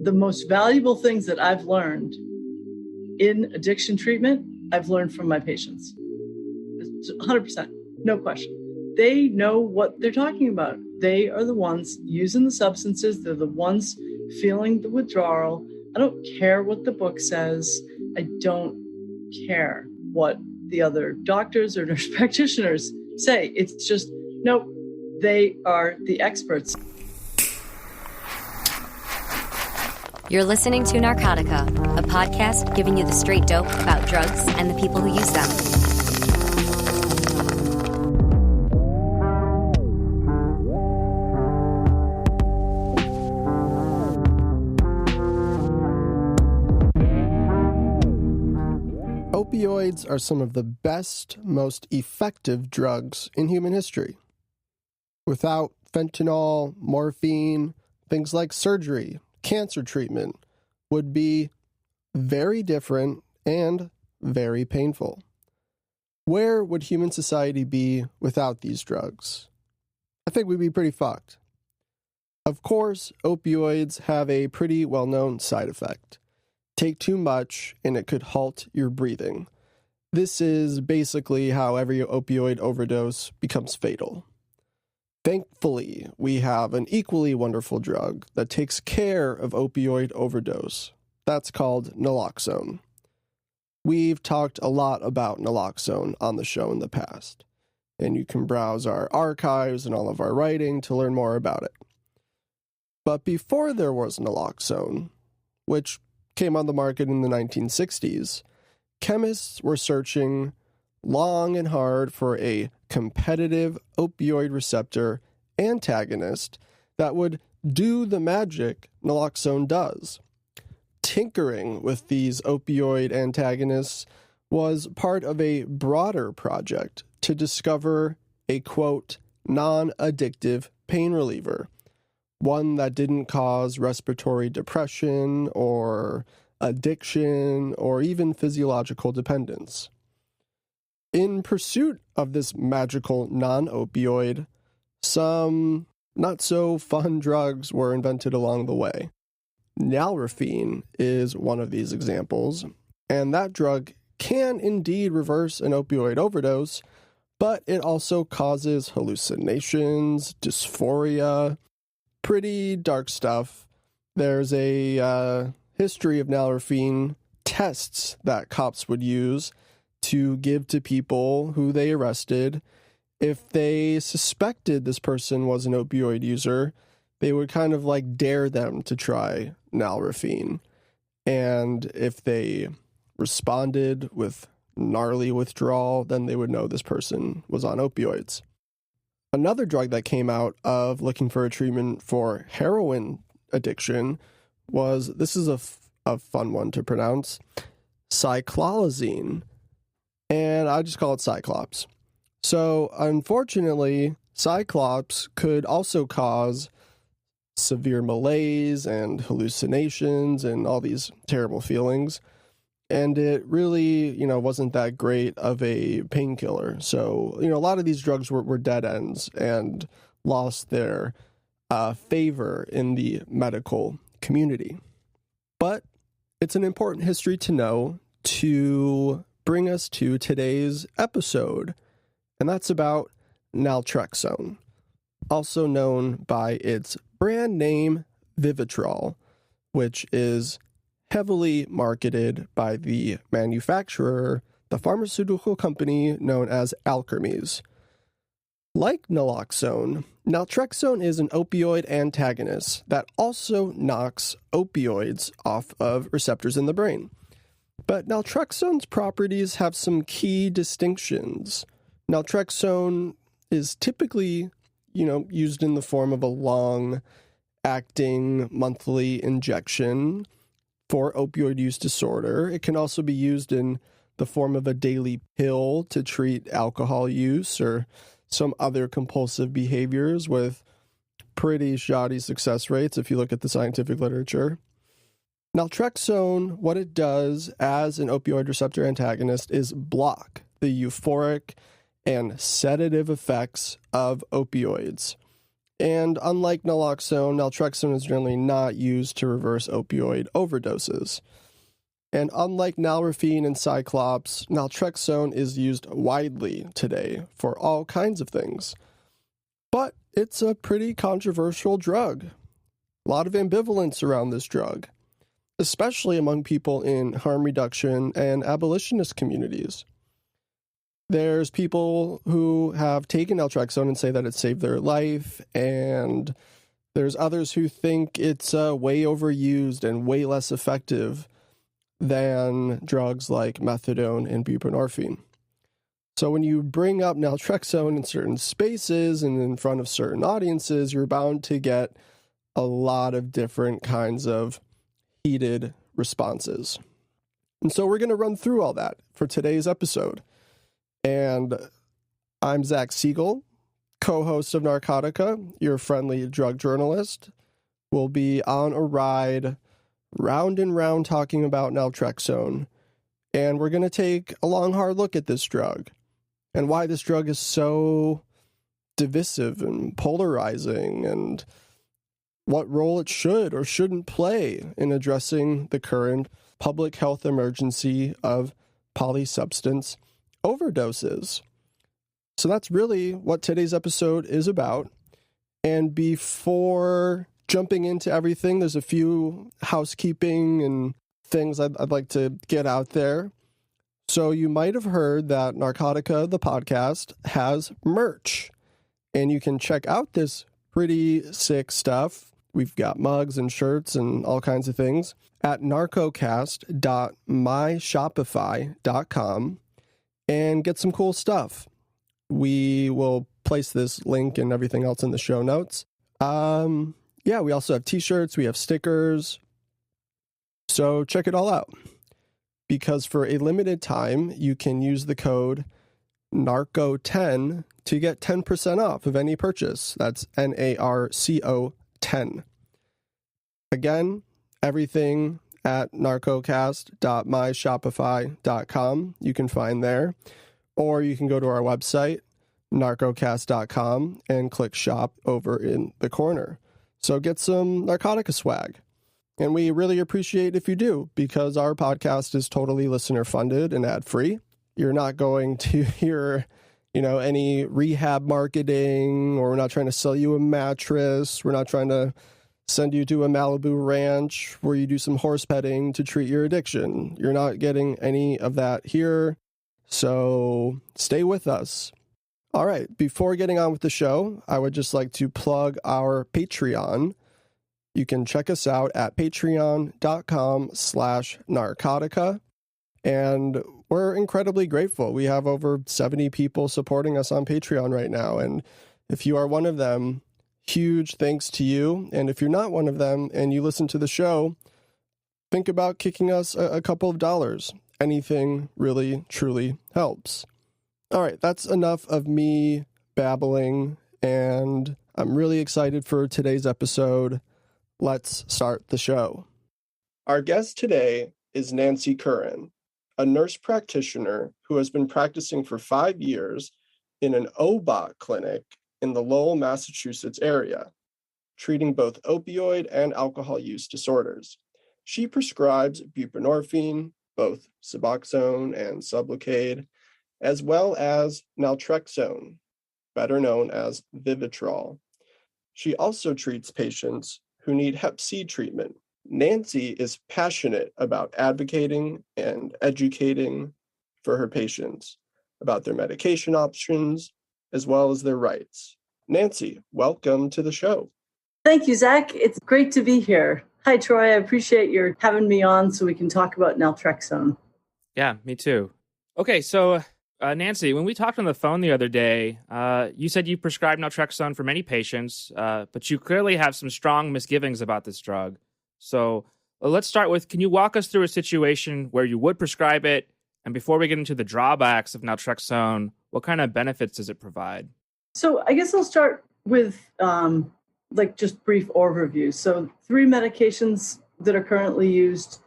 The most valuable things that I've learned in addiction treatment, I've learned from my patients. 100%, no question. They know what they're talking about. They are the ones using the substances. They're the ones feeling the withdrawal. I don't care what the book says. I don't care what the other doctors or nurse practitioners say. It's just, nope, they are the experts. You're listening to Narcotica, a podcast giving you the straight dope about drugs and the people who use them. Opioids are some of the best, most effective drugs in human history. Without fentanyl, morphine, things like surgery, cancer treatment would be very different and very painful. Where would human society be without these drugs? I think we'd be pretty fucked. Of course, opioids have a pretty well-known side effect. Take too much and it could halt your breathing. This is basically how every opioid overdose becomes fatal. Thankfully, we have an equally wonderful drug that takes care of opioid overdose. That's called naloxone. We've talked a lot about naloxone on the show in the past, and you can browse our archives and all of our writing to learn more about it. But before there was naloxone, which came on the market in the 1960s, chemists were searching long and hard for a competitive opioid receptor antagonist that would do the magic naloxone does. Tinkering with these opioid antagonists was part of a broader project to discover a, quote, non-addictive pain reliever, one that didn't cause respiratory depression or addiction or even physiological dependence. In pursuit of this magical non-opioid, some not-so-fun drugs were invented along the way. Naltrexone is one of these examples, and that drug can indeed reverse an opioid overdose, but it also causes hallucinations, dysphoria, pretty dark stuff. There's a history of naltrexone tests that cops would use to give to people who they arrested. If they suspected this person was an opioid user, they would kind of like dare them to try naltrexone. And if they responded with gnarly withdrawal, then they would know this person was on opioids. Another drug that came out of looking for a treatment for heroin addiction was, this is a fun one to pronounce, cyclolazine. And I just call it Cyclops. So, unfortunately, Cyclops could also cause severe malaise and hallucinations and all these terrible feelings. And it really, wasn't that great of a painkiller. So, a lot of these drugs were dead ends and lost their favor in the medical community. But it's an important history to know to bring us to today's episode, and that's about Naltrexone, also known by its brand name Vivitrol, which is heavily marketed by the manufacturer, the pharmaceutical company known as Alkermes. Like naloxone, naltrexone is an opioid antagonist that also knocks opioids off of receptors in the brain. But naltrexone's properties have some key distinctions. Naltrexone is typically, used in the form of a long-acting monthly injection for opioid use disorder. It can also be used in the form of a daily pill to treat alcohol use or some other compulsive behaviors with pretty shoddy success rates if you look at the scientific literature. Naltrexone, what it does as an opioid receptor antagonist is block the euphoric and sedative effects of opioids. And unlike naloxone, naltrexone is generally not used to reverse opioid overdoses. And unlike naltrexone and Cyclops, naltrexone is used widely today for all kinds of things. But it's a pretty controversial drug. A lot of ambivalence around this drug, especially among people in harm reduction and abolitionist communities. There's people who have taken naltrexone and say that it saved their life, and there's others who think it's way overused and way less effective than drugs like methadone and buprenorphine. So when you bring up naltrexone in certain spaces and in front of certain audiences, you're bound to get a lot of different kinds of heated responses. And so we're going to run through all that for today's episode. And I'm Zach Siegel, co-host of Narcotica, your friendly drug journalist. We'll be on a ride, round and round, talking about naltrexone. And we're going to take a long, hard look at this drug and why this drug is so divisive and polarizing, and what role it should or shouldn't play in addressing the current public health emergency of polysubstance overdoses. So that's really what today's episode is about. And before jumping into everything, there's a few housekeeping and things I'd like to get out there. So you might have heard that Narcotica, the podcast, has merch. And you can check out this pretty sick stuff. We've got mugs and shirts and all kinds of things at narcocast.myshopify.com. and get some cool stuff. We will place this link and everything else in the show notes. We also have t-shirts, we have stickers. So check it all out. Because for a limited time, you can use the code NARCO10 to get 10% off of any purchase. That's NARCO 10. Again, everything at narcocast.myshopify.com you can find there, or you can go to our website narcocast.com and click shop over in the corner. So get some Narcotica swag, and we really appreciate if you do, because our podcast is totally listener funded and ad free. You're not going to hear any rehab marketing, or we're not trying to sell you a mattress. We're not trying to send you to a Malibu ranch where you do some horse petting to treat your addiction. You're not getting any of that here. So stay with us. All right. Before getting on with the show, I would just like to plug our Patreon. You can check us out at patreon.com/narcotica. And we're incredibly grateful. We have over 70 people supporting us on Patreon right now. And if you are one of them, huge thanks to you. And if you're not one of them and you listen to the show, think about kicking us a couple of dollars. Anything really, truly helps. All right, that's enough of me babbling, and I'm really excited for today's episode. Let's start the show. Our guest today is Nancy Curran, a nurse practitioner who has been practicing for 5 years in an OBOT clinic in the Lowell, Massachusetts area, treating both opioid and alcohol use disorders. She prescribes buprenorphine, both Suboxone and Sublocade, as well as Naltrexone, better known as Vivitrol. She also treats patients who need Hep C treatment. Nancy is passionate about advocating and educating for her patients about their medication options, as well as their rights. Nancy, welcome to the show. Thank you, Zach. It's great to be here. Hi, Troy. I appreciate your having me on so we can talk about naltrexone. Yeah, me too. Okay, so Nancy, when we talked on the phone the other day, you said you prescribe naltrexone for many patients, but you clearly have some strong misgivings about this drug. So let's start with, can you walk us through a situation where you would prescribe it? And before we get into the drawbacks of naltrexone, what kind of benefits does it provide? So I guess I'll start with just brief overview. So 3 medications that are currently used,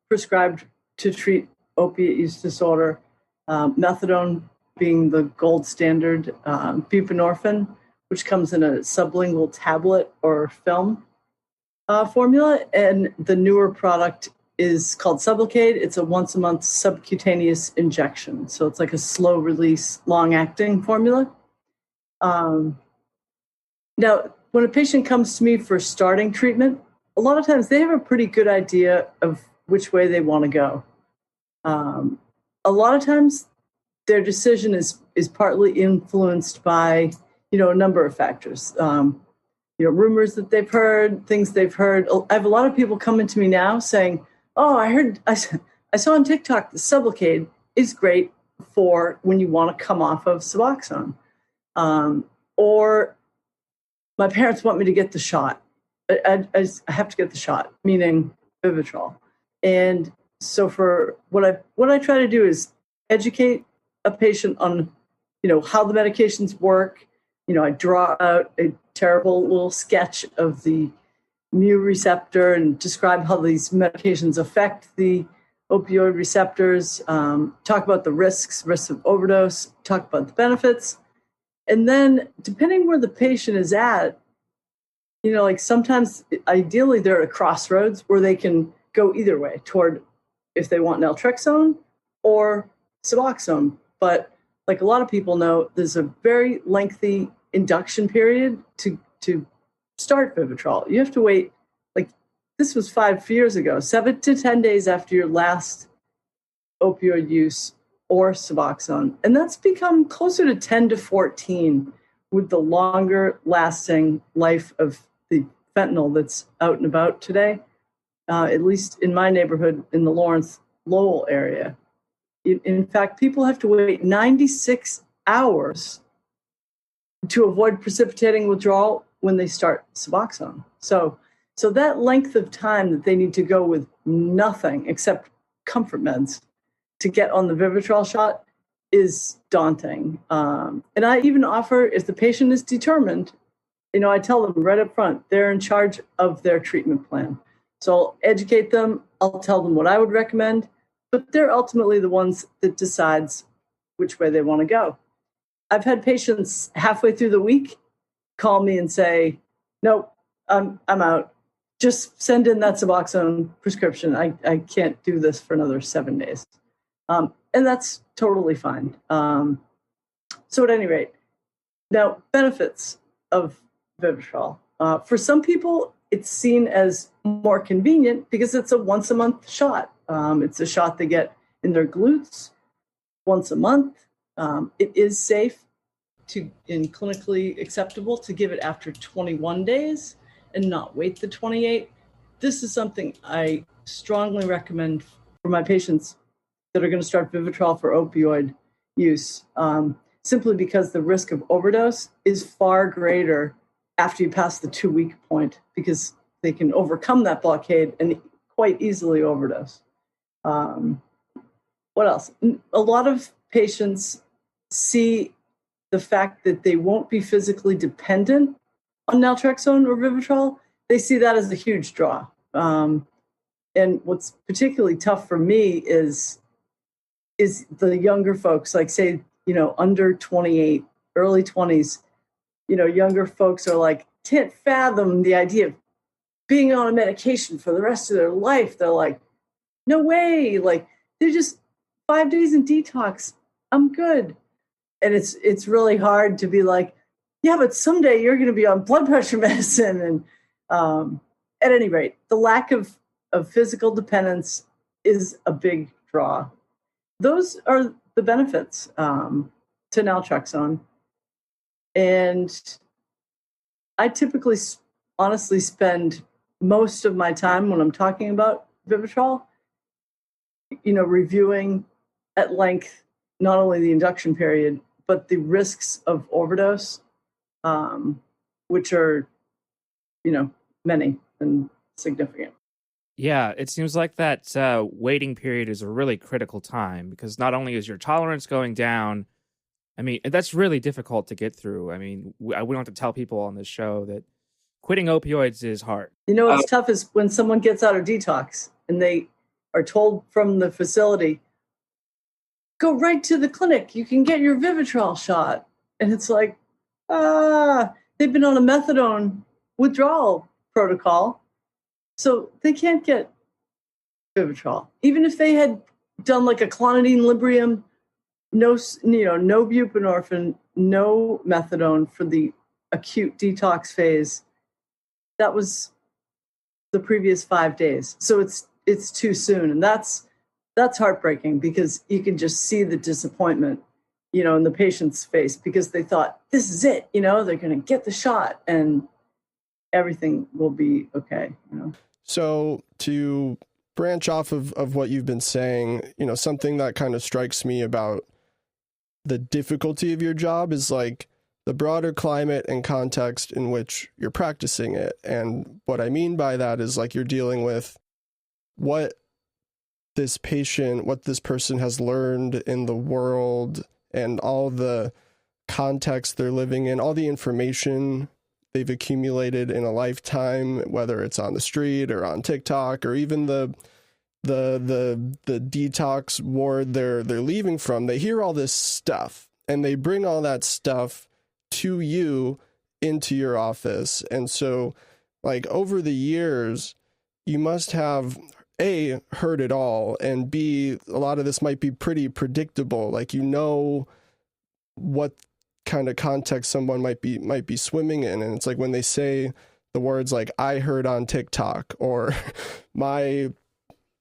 prescribed to treat opiate use disorder, methadone being the gold standard, buprenorphine, which comes in a sublingual tablet or film formula. And the newer product is called Sublocade. It's a once-a-month subcutaneous injection. So it's like a slow-release, long-acting formula. Now, when a patient comes to me for starting treatment, a lot of times they have a pretty good idea of which way they want to go. A lot of times their decision is partly influenced by, a number of factors. Rumors that they've heard, things they've heard. I have a lot of people coming to me now saying, "Oh, I saw on TikTok the Sublocade is great for when you want to come off of Suboxone," or my parents want me to get the shot. I have to get the shot, meaning Vivitrol. And so for what I try to do is educate a patient on, how the medications work. I draw out a terrible little sketch of the mu receptor and describe how these medications affect the opioid receptors, talk about the risks of overdose, talk about the benefits. And then depending where the patient is at, sometimes ideally they're at a crossroads where they can go either way toward if they want naltrexone or Suboxone. But like a lot of people know, there's a very lengthy induction period to start Vivitrol. You have to wait, this was 5 years ago, 7 to 10 days after your last opioid use or Suboxone. And that's become closer to 10 to 14 with the longer lasting life of the fentanyl that's out and about today, at least in my neighborhood in the Lawrence-Lowell area. In fact, people have to wait 96 hours to avoid precipitating withdrawal when they start Suboxone. So that length of time that they need to go with nothing except comfort meds to get on the Vivitrol shot is daunting. And I even offer, if the patient is determined, I tell them right up front, they're in charge of their treatment plan. So I'll educate them. I'll tell them what I would recommend, but they're ultimately the ones that decides which way they want to go. I've had patients halfway through the week call me and say, "Nope, I'm out. Just send in that Suboxone prescription. I can't do this for another 7 days." And that's totally fine. So at any rate, now benefits of Vivitrol. For some people, it's seen as more convenient because it's a once-a-month shot. It's a shot they get in their glutes once a month. It is safe and clinically acceptable to give it after 21 days and not wait the 28. This is something I strongly recommend for my patients that are going to start Vivitrol for opioid use, simply because the risk of overdose is far greater after you pass the 2-week point, because they can overcome that blockade and quite easily overdose. What else? A lot of patients see the fact that they won't be physically dependent on naltrexone or Vivitrol. They see that as a huge draw. And what's particularly tough for me is the younger folks, like say, under 28, early 20s, younger folks are like, can't fathom the idea of being on a medication for the rest of their life. They're like, no way. Like, they're just 5 days in detox. I'm good. And it's really hard to be like, yeah, but someday you're going to be on blood pressure medicine. And at any rate, the lack of physical dependence is a big draw. Those are the benefits to naltrexone. And I typically, honestly, spend most of my time when I'm talking about Vivitrol, reviewing at length not only the induction period, but the risks of overdose, which are, many and significant. Yeah, it seems like that waiting period is a really critical time, because not only is your tolerance going down, I mean, that's really difficult to get through. I mean, we don't have to tell people on this show that quitting opioids is hard. What's tough is when someone gets out of detox and they are told from the facility, go right to the clinic. You can get your Vivitrol shot. And it's like, they've been on a methadone withdrawal protocol, so they can't get Vivitrol. Even if they had done like a clonidine Librium, no buprenorphine, no methadone for the acute detox phase, that was the previous 5 days. So it's too soon. And that's heartbreaking, because you can just see the disappointment, in the patient's face, because they thought, this is it, they're going to get the shot and everything will be okay. So to branch off of what you've been saying, something that kind of strikes me about the difficulty of your job is like the broader climate and context in which you're practicing it. And what I mean by that is like you're dealing with what this person has learned in the world and all the context they're living in, all the information they've accumulated in a lifetime, whether it's on the street or on TikTok or even the detox ward they're leaving from. They hear all this stuff and they bring all that stuff to you into your office. And so like over the years, you must have A, heard it all, and B, a lot of this might be pretty predictable. Like, what kind of context someone might be swimming in. And it's like when they say the words like I heard on TikTok or my,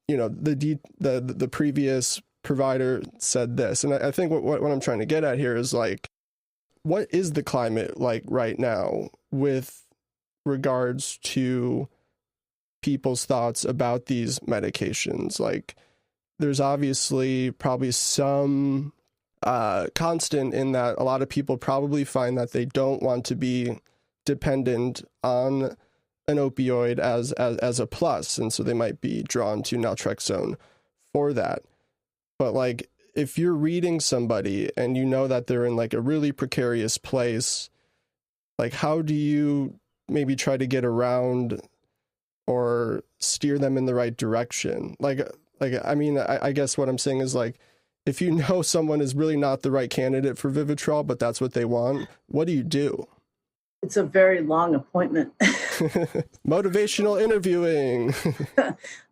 the previous provider said this. And I think what I'm trying to get at here is like, what is the climate like right now with regards to people's thoughts about these medications? Like, there's obviously probably some constant in that a lot of people probably find that they don't want to be dependent on an opioid as a plus, and so they might be drawn to naltrexone for that. But like, if you're reading somebody and you know that they're in like a really precarious place, like how do you maybe try to get around or steer them in the right direction? I mean, I guess what I'm saying is like, if you know someone is really not the right candidate for Vivitrol, but that's what they want, what do you do? It's a very long appointment. Motivational interviewing.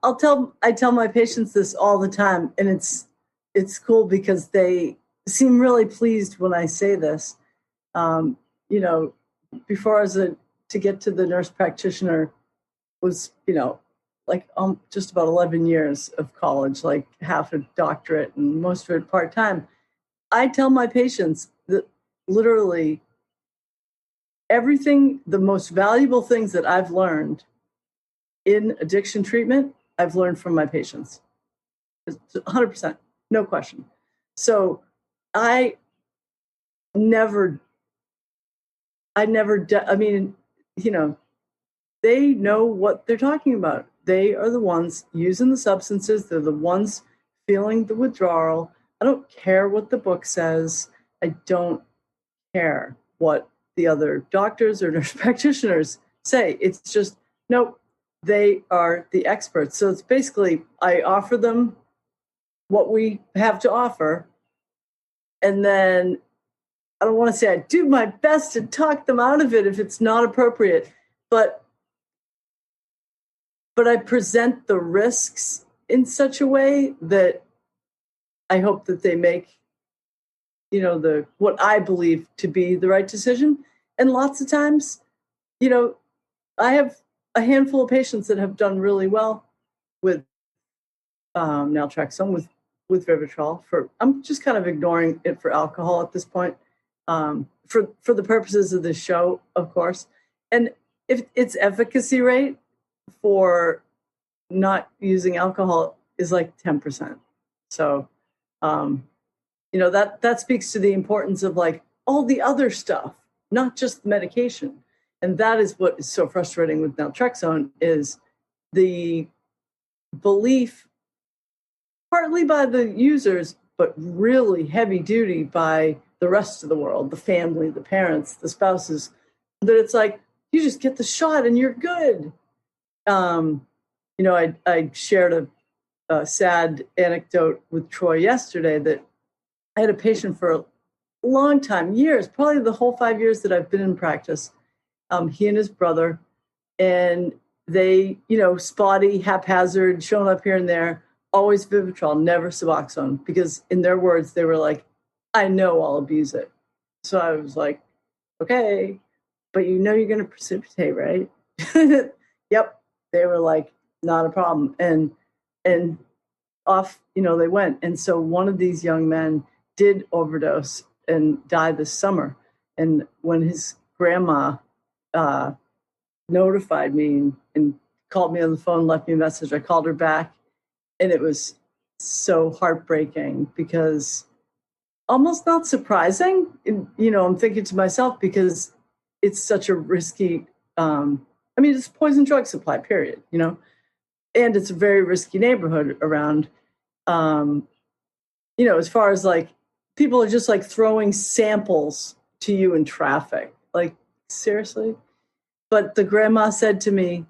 I tell my patients this all the time, and it's cool because they seem really pleased when I say this. Before I was to get to the nurse practitioner was, just about 11 years of college, like half a doctorate and most of it part-time. I tell my patients that literally everything, the most valuable things that I've learned in addiction treatment, I've learned from my patients. 100%, no question. So they know what they're talking about. They are the ones using the substances. They're the ones feeling the withdrawal. I don't care what the book says. I don't care what the other doctors or nurse practitioners say. It's just, nope, they are the experts. So it's basically, I offer them what we have to offer. And then I don't want to say I do my best to talk them out of it if it's not appropriate, but I present the risks in such a way that I hope that they make, what I believe to be the right decision. And lots of times, I have a handful of patients that have done really well with naltrexone, with Vivitrol. I'm just kind of ignoring it for alcohol at this point, for the purposes of this show, of course. And if its efficacy rate for not using alcohol is like 10%. So, that speaks to the importance of like all the other stuff, not just medication. And that is what is so frustrating with naltrexone, is the belief, partly by the users, but really heavy duty by the rest of the world, the family, the parents, the spouses, that it's like, you just get the shot and you're good. I shared a sad anecdote with Troy yesterday that I had a patient for a long time, years, probably the whole 5 years that I've been in practice. he and his brother, and they, spotty, haphazard, showing up here and there, always Vivitrol, never Suboxone, because in their words, they were like, I know I'll abuse it. So I was like, okay, but you're going to precipitate, right? Yep. They were like, not a problem. And off, they went. And so one of these young men did overdose and die this summer. And when his grandma notified me and called me on the phone, left me a message, I called her back, and it was so heartbreaking because almost not surprising. I'm thinking to myself, because it's such a risky, it's poison drug supply, period, and it's a very risky neighborhood around, as far as like people are just like throwing samples to you in traffic, like seriously. But the grandma said to me,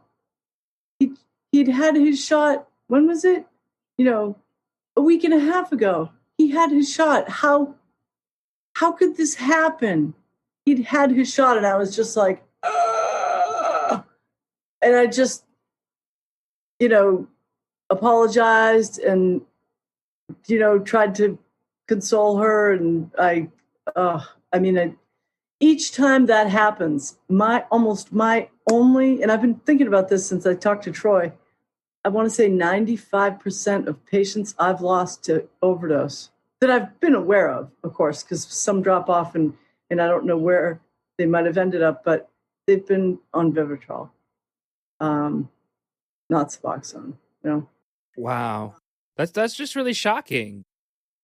he'd had his shot. When was it? A week and a half ago. He had his shot. How could this happen? He'd had his shot, and I was just like, ugh. And I just, apologized and, tried to console her. And each time that happens, my only, and I've been thinking about this since I talked to Troy, I want to say 95% of patients I've lost to overdose that I've been aware of course, because some drop off and I don't know where they might have ended up, but they've been on Vivitrol, not Suboxone, Wow. That's just really shocking.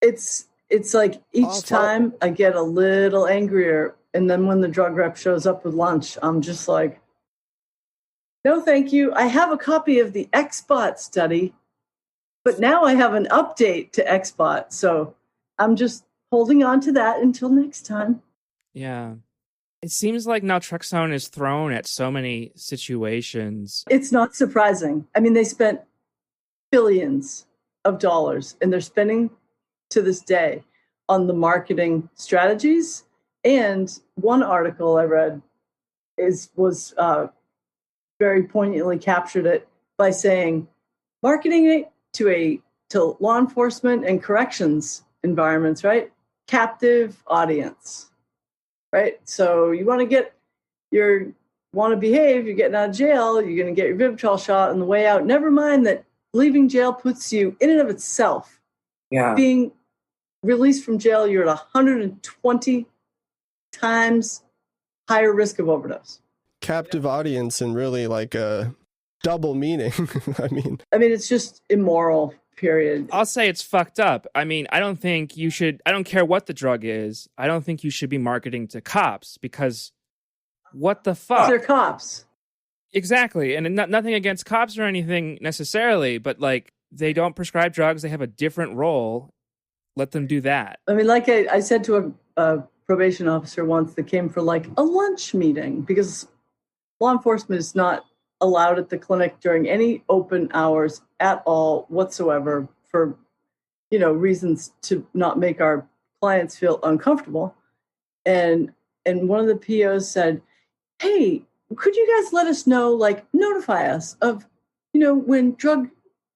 It's like each time I get a little angrier, and then when the drug rep shows up with lunch, I'm just like, no, thank you. I have a copy of the XBOT study, but now I have an update to XBOT. So I'm just holding on to that until next time. Yeah. It seems like naltrexone is thrown at so many situations. It's not surprising. They spent billions of dollars, and they're spending to this day on the marketing strategies. And one article I read was very poignantly captured it by saying, marketing it to law enforcement and corrections environments, right? Captive audience, right? So you want to behave, you're getting out of jail, you're going to get your Vivitrol shot on the way out. Never mind that leaving jail puts you in and of itself. Yeah. Being released from jail, you're at 120 times higher risk of overdose. Captive audience, and really like a double meaning. It's just immoral, period. I'll say it's fucked up. I don't think you should, I don't care what the drug is, I don't think you should be marketing to cops, because what the fuck? They're cops. Exactly. And nothing against cops or anything necessarily, but like, they don't prescribe drugs, they have a different role. Let them do that. Like I said to a probation officer once that came for like a lunch meeting, because law enforcement is not allowed at the clinic during any open hours at all whatsoever for, reasons to not make our clients feel uncomfortable. And one of the POs said, hey, could you guys let us know, like notify us of, when drug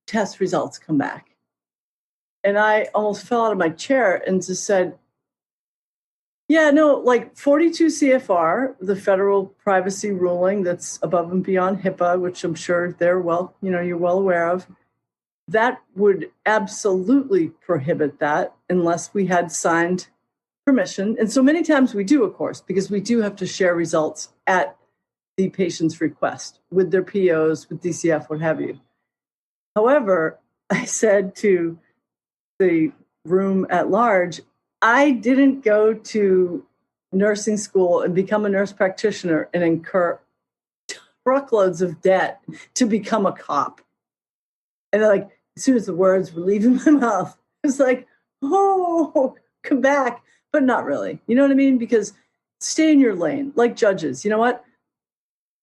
test results come back? And I almost fell out of my chair and just said, yeah, no, like 42 CFR, the federal privacy ruling that's above and beyond HIPAA, which I'm sure you're well aware of, that would absolutely prohibit that unless we had signed permission. And so many times we do, of course, because we do have to share results at the patient's request with their POs, with DCF, what have you. However, I said to the room at large, I didn't go to nursing school and become a nurse practitioner and incur truckloads of debt to become a cop. And like, as soon as the words were leaving my mouth, it was like, oh, come back. But not really. You know what I mean? Because stay in your lane, like judges. You know what?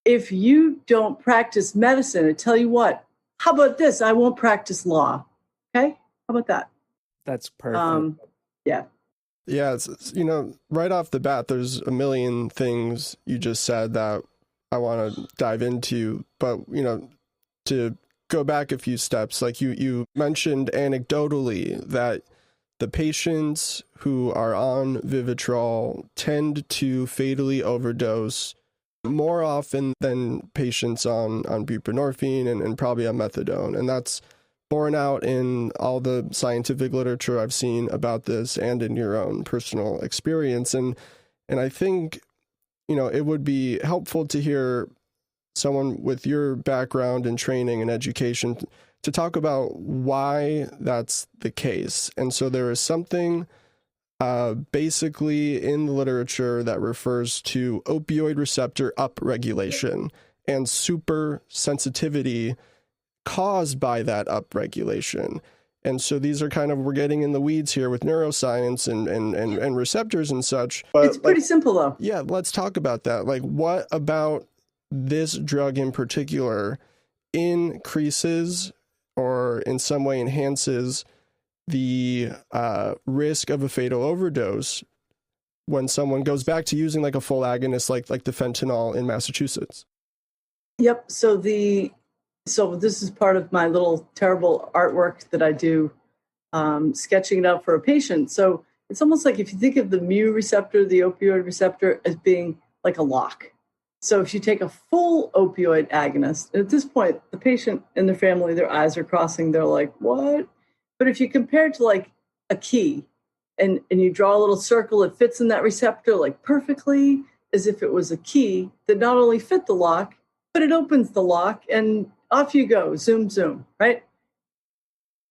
If you don't practice medicine, I tell you what, how about this? I won't practice law. Okay? How about that? That's perfect. Yeah. Yeah, it's right off the bat, there's a million things you just said that I want to dive into, but, to go back a few steps, like you mentioned anecdotally that the patients who are on Vivitrol tend to fatally overdose more often than patients on buprenorphine and probably on methadone. And that's borne out in all the scientific literature I've seen about this and in your own personal experience. And I think, it would be helpful to hear someone with your background and training and education to talk about why that's the case. And so there is something basically in the literature that refers to opioid receptor upregulation and super sensitivity caused by that upregulation. And so these are we're getting in the weeds here with neuroscience and receptors and such. But it's pretty simple though. Yeah, let's talk about that. Like, what about this drug in particular increases or in some way enhances the risk of a fatal overdose when someone goes back to using like a full agonist like the fentanyl in Massachusetts? Yep. So this is part of my little terrible artwork that I do, sketching it out for a patient. So it's almost like if you think of the mu receptor, the opioid receptor, as being like a lock. So if you take a full opioid agonist, and at this point, the patient and their family, their eyes are crossing. They're like, what? But if you compare it to like a key and you draw a little circle, it fits in that receptor like perfectly as if it was a key that not only fit the lock, but it opens the lock and off you go, zoom, zoom, right?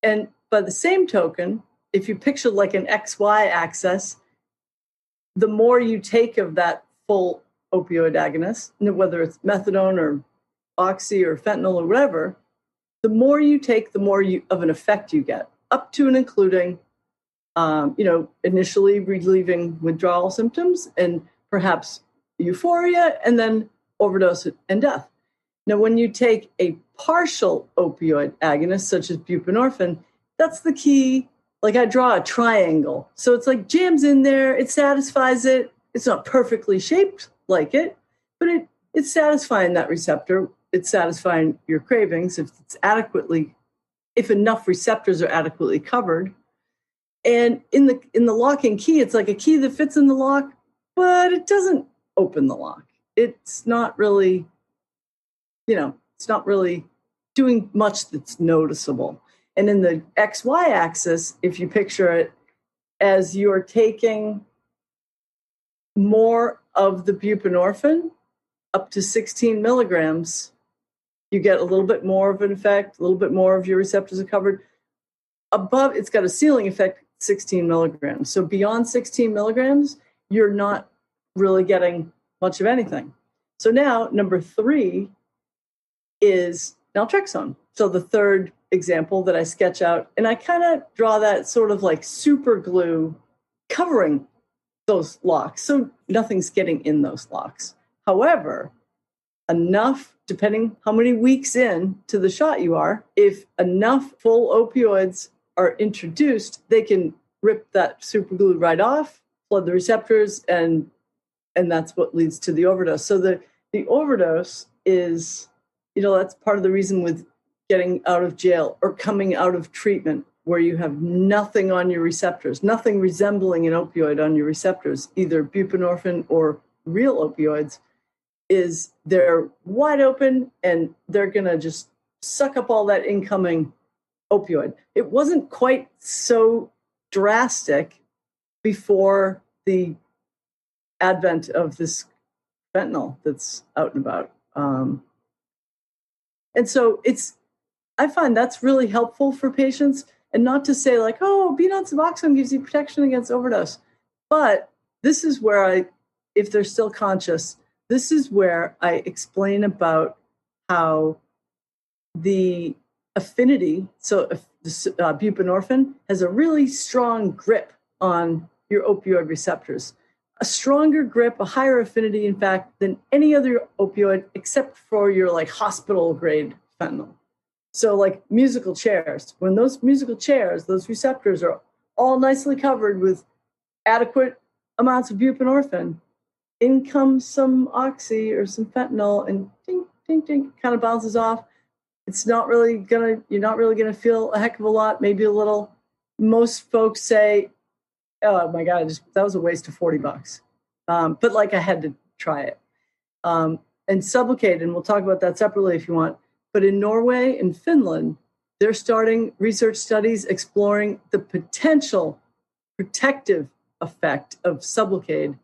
And by the same token, if you picture like an XY axis, the more you take of that full opioid agonist, whether it's methadone or oxy or fentanyl or whatever, the more you take, the more of an effect you get, up to and including, initially relieving withdrawal symptoms and perhaps euphoria and then overdose and death. Now, when you take a partial opioid agonist, such as buprenorphine, that's the key. Like I draw a triangle. So it's like jams in there, it satisfies it. It's not perfectly shaped like it, but it's satisfying that receptor. It's satisfying your cravings if enough receptors are adequately covered. And in the locking key, it's like a key that fits in the lock, but it doesn't open the lock. It's not really, it's not really doing much that's noticeable. And in the XY axis, if you picture it as you're taking more of the buprenorphine, up to 16 milligrams, you get a little bit more of an effect, a little bit more of your receptors are covered. Above, it's got a ceiling effect, 16 milligrams. So beyond 16 milligrams, you're not really getting much of anything. So now, number 3 is naltrexone. So the third example that I sketch out, and I kind of draw that sort of like super glue covering those locks. So nothing's getting in those locks. However, enough, depending how many weeks in to the shot you are, if enough full opioids are introduced, they can rip that super glue right off, flood the receptors, and that's what leads to the overdose. So the overdose is, that's part of the reason with getting out of jail or coming out of treatment where you have nothing on your receptors, nothing resembling an opioid on your receptors, either buprenorphine or real opioids, is they're wide open and they're going to just suck up all that incoming opioid. It wasn't quite so drastic before the advent of this fentanyl that's out and about. And so I find that's really helpful for patients, and not to say like, oh, being on Suboxone gives you protection against overdose. But this is where if they're still conscious, this is where I explain about how the affinity, so if buprenorphine has a really strong grip on your opioid receptors, a stronger grip, a higher affinity, in fact, than any other opioid except for your like hospital grade fentanyl. So like musical chairs, when those musical chairs, those receptors are all nicely covered with adequate amounts of buprenorphine, in comes some oxy or some fentanyl, and ding, ding, ding, kind of bounces off. It's not really you're not really gonna feel a heck of a lot, maybe a little. Most folks say, oh my God, that was a waste of $40. But like I had to try it. And Sublocade, and we'll talk about that separately if you want. But in Norway and Finland, they're starting research studies exploring the potential protective effect of Sublocade,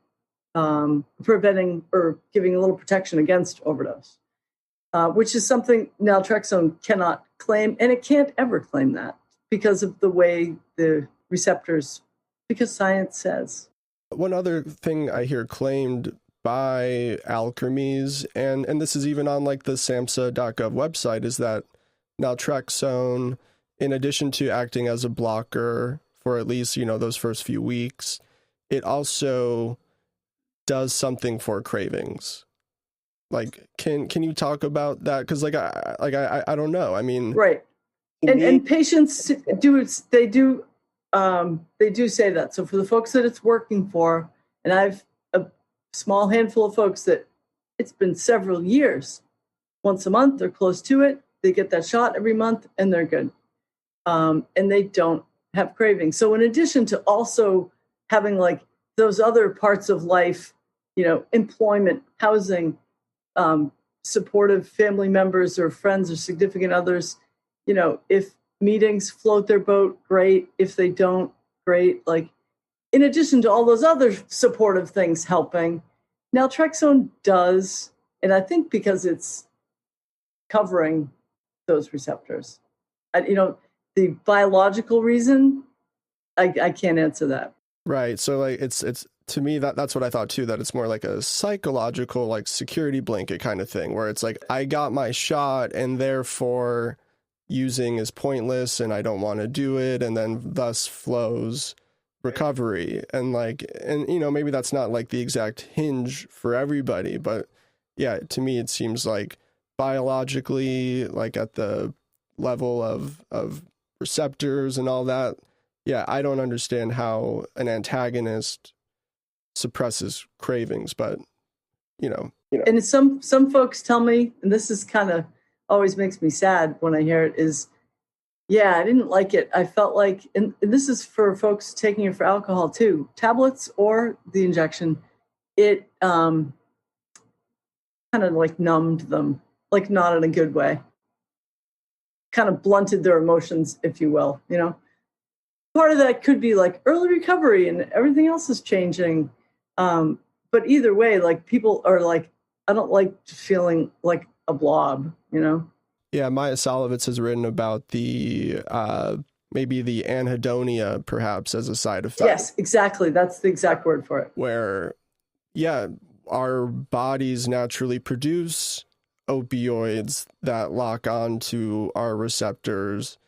preventing or giving a little protection against overdose, which is something naltrexone cannot claim, and it can't ever claim that because of the way the receptors, because science says. One other thing I hear claimed by Alkermes, and this is even on like the SAMHSA.gov website, is that naltrexone, in addition to acting as a blocker for at least, those first few weeks, it also does something for cravings. Like, can you talk about that? Because I don't know. I mean, right. And patients do say that. So for the folks that it's working for, and I've a small handful of folks that it's been several years, once a month or close to it, they get that shot every month and they're good. And they don't have cravings. So in addition to also having like those other parts of life, employment, housing, supportive family members or friends or significant others, if meetings float their boat, great. If they don't, great. Like, in addition to all those other supportive things helping, naltrexone does, and I think because it's covering those receptors. The biological reason, I can't answer that. Right. So like it's to me that's what I thought too, that it's more like a psychological like security blanket kind of thing, where it's like I got my shot and therefore using is pointless and I don't want to do it, and then thus flows recovery. And maybe that's not like the exact hinge for everybody, but yeah, to me it seems like biologically, like at the level of receptors and all that, yeah, I don't understand how an antagonist suppresses cravings, but And some folks tell me, and this is kind of always makes me sad when I hear it, is, yeah, I didn't like it. I felt like, and this is for folks taking it for alcohol too, tablets or the injection, it kind of like numbed them, like not in a good way, kind of blunted their emotions, if you will, Part of that could be like early recovery and everything else is changing. But either way, like people are like, I don't like feeling like a blob, Yeah, Maya Salovitz has written about the maybe the anhedonia perhaps as a side effect. Yes, exactly. That's the exact word for it. Where, yeah, our bodies naturally produce opioids that lock onto our receptors.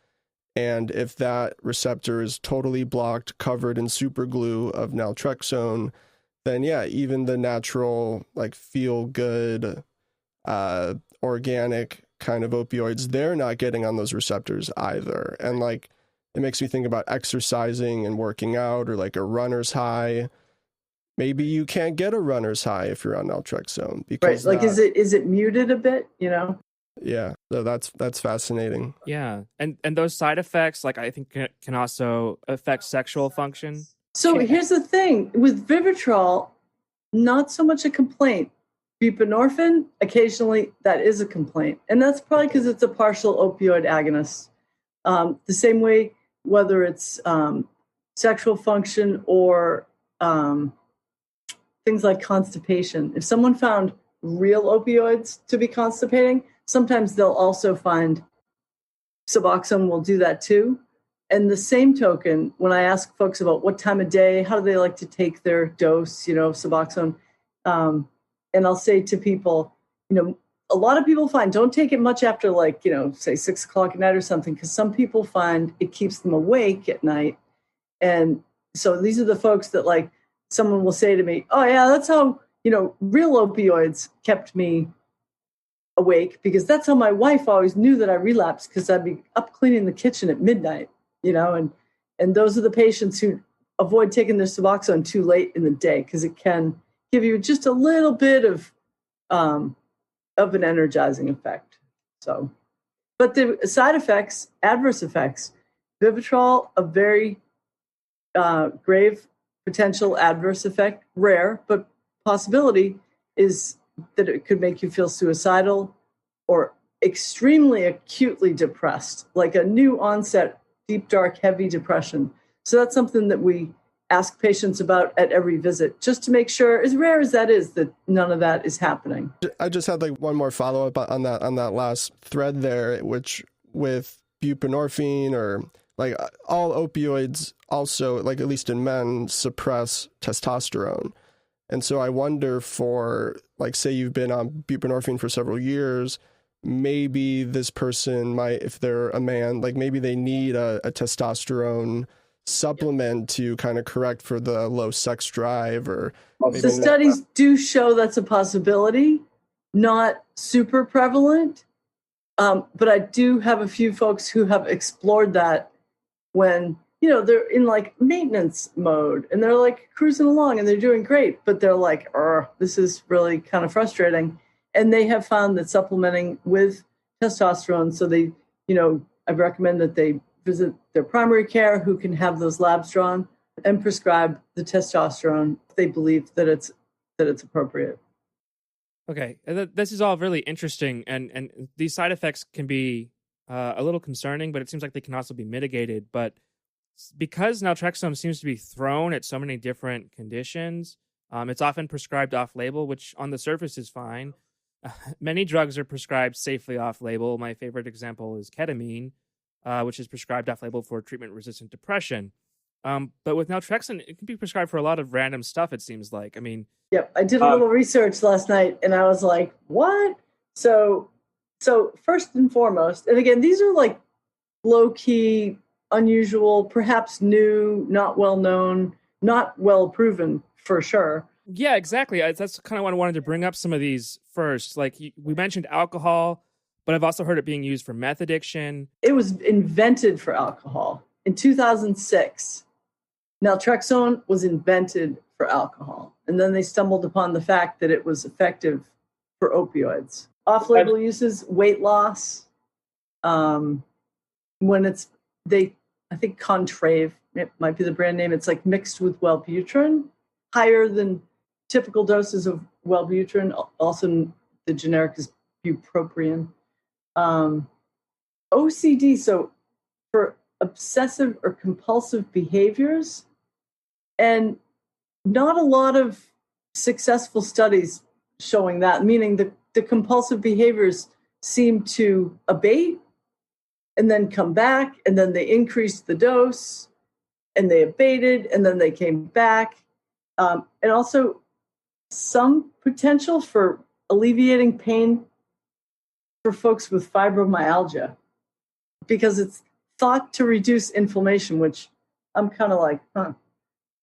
And if that receptor is totally blocked, covered in super glue of naltrexone, then yeah, even the natural, like feel good, organic kind of opioids, they're not getting on those receptors either. And like, it makes me think about exercising and working out, or like a runner's high. Maybe you can't get a runner's high if you're on naltrexone, because right. Like, is it muted a bit, Yeah, so that's fascinating. Yeah, and those side effects, like I think, can also affect sexual function. So here's the thing with Vivitrol, not so much a complaint. Buprenorphine, occasionally that is a complaint, and that's probably because it's a partial opioid agonist. The same way, whether it's sexual function or things like constipation. If someone found real opioids to be constipating, sometimes they'll also find Suboxone will do that too. And the same token, when I ask folks about what time of day, how do they like to take their dose, of Suboxone, and I'll say to people, a lot of people find don't take it much after say 6 o'clock at night or something, because some people find it keeps them awake at night. And so these are the folks that like someone will say to me, oh yeah, that's how, real opioids kept me awake, because that's how my wife always knew that I relapsed, because I'd be up cleaning the kitchen at midnight, and those are the patients who avoid taking their Suboxone too late in the day, because it can give you just a little bit of an energizing effect. So, but the side effects, adverse effects, Vivitrol, a very grave potential adverse effect, rare, but possibility is that it could make you feel suicidal or extremely acutely depressed, like a new onset, deep, dark, heavy depression. So that's something that we ask patients about at every visit, just to make sure, as rare as that is, that none of that is happening. I just had like one more follow-up on that last thread there, which with buprenorphine or like all opioids also, like at least in men, suppress testosterone. And so I wonder for, like, say you've been on buprenorphine for several years, maybe this person might, if they're a man, like maybe they need a testosterone supplement to kind of correct for the low sex drive, or the studies do show that's a possibility, not super prevalent. But I do have a few folks who have explored that when, they're in like maintenance mode and they're like cruising along and they're doing great, but they're like, this is really kind of frustrating. And they have found that supplementing with testosterone, so they, I recommend that they visit their primary care who can have those labs drawn and prescribe the testosterone if they believe that it's appropriate. Okay, this is all really interesting, and these side effects can be a little concerning, but it seems like they can also be mitigated. But because naltrexone seems to be thrown at so many different conditions, it's often prescribed off-label, which on the surface is fine. Many drugs are prescribed safely off-label. My favorite example is ketamine, which is prescribed off-label for treatment-resistant depression. But with naltrexone, it can be prescribed for a lot of random stuff, it seems like. I mean... Yep, I did a little research last night, and I was like, what? So first and foremost, and again, these are like low-key, unusual, perhaps new, not well-known, not well-proven, for sure. Yeah, exactly. That's kind of what I wanted to bring up some of these first. Like, we mentioned alcohol, but I've also heard it being used for meth addiction. It was invented for alcohol. In 2006, naltrexone was invented for alcohol. And then they stumbled upon the fact that it was effective for opioids. Off-label uses, weight loss. When I think Contrave, it might be the brand name. It's like mixed with Wellbutrin, higher than typical doses of Wellbutrin. Also, the generic is bupropion. OCD, so for obsessive or compulsive behaviors, and not a lot of successful studies showing that, meaning the compulsive behaviors seem to abate and then come back, and then they increased the dose and they abated and then they came back. And also some potential for alleviating pain for folks with fibromyalgia, because it's thought to reduce inflammation, which I'm kind of like,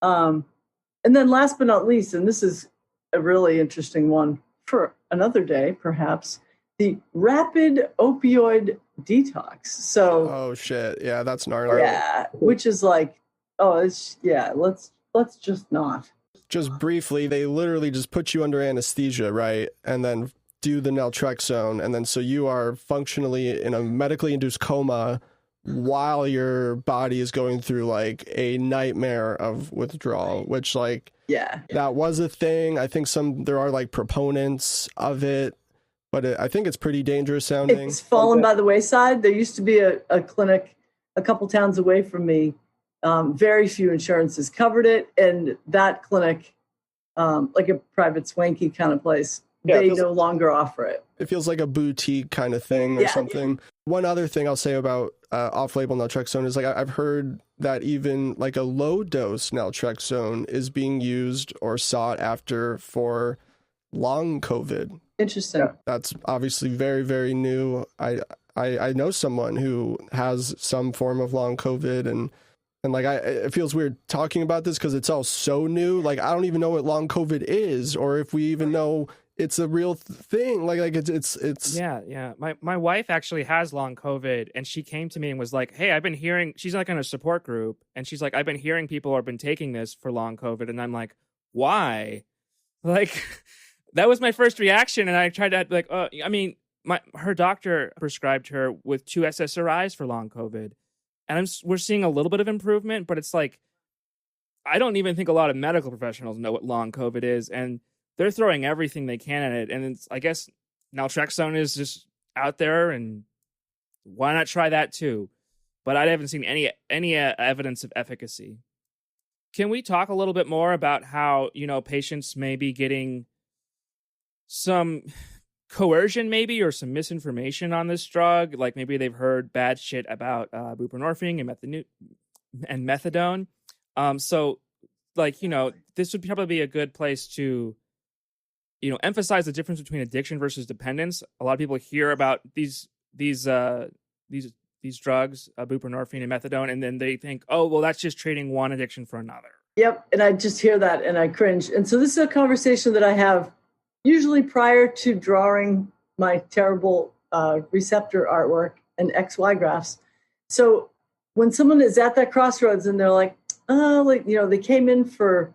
and then last but not least, and this is a really interesting one for another day, perhaps, the rapid opioid detox. So, oh shit, yeah, that's gnarly. Yeah, which is like, let's just not. Just briefly, they literally just put you under anesthesia, right? And then do the naltrexone. And then so you are functionally in a medically induced coma while your body is going through like a nightmare of withdrawal, which that was a thing. I think there are like proponents of it, but I think it's pretty dangerous sounding. It's fallen by the wayside. There used to be a clinic a couple towns away from me. Very few insurances covered it. And that clinic, like a private swanky kind of place, they no longer offer it. It feels like a boutique kind of thing or something. Yeah. One other thing I'll say about off-label naltrexone is like I've heard that even like a low-dose naltrexone is being used or sought after for long COVID. Interesting. That's obviously very, very new. I know someone who has some form of long COVID, and like it feels weird talking about this because it's all so new. Like I don't even know what long COVID is, or if we even know it's a real thing. Like it's yeah. My wife actually has long COVID, and she came to me and was like, "Hey, I've been hearing." She's like in a support group, and she's like, "I've been hearing people have been taking this for long COVID," and I'm like, "Why?" Like, that was my first reaction, and I tried to like, her doctor prescribed her with 2 SSRIs for long COVID, and we're seeing a little bit of improvement, but it's like, I don't even think a lot of medical professionals know what long COVID is, and they're throwing everything they can at it. And it's, I guess naltrexone is just out there, and why not try that too? But I haven't seen any evidence of efficacy. Can we talk a little bit more about how, patients may be getting some coercion maybe, or some misinformation on this drug? Like maybe they've heard bad shit about buprenorphine and methadone. So like, this would probably be a good place to, emphasize the difference between addiction versus dependence. A lot of people hear about these drugs, buprenorphine and methadone, and then they think, oh, well, that's just trading one addiction for another. Yep. And I just hear that and I cringe. And so this is a conversation that I have usually prior to drawing my terrible receptor artwork and XY graphs. So when someone is at that crossroads and they're like, they came in for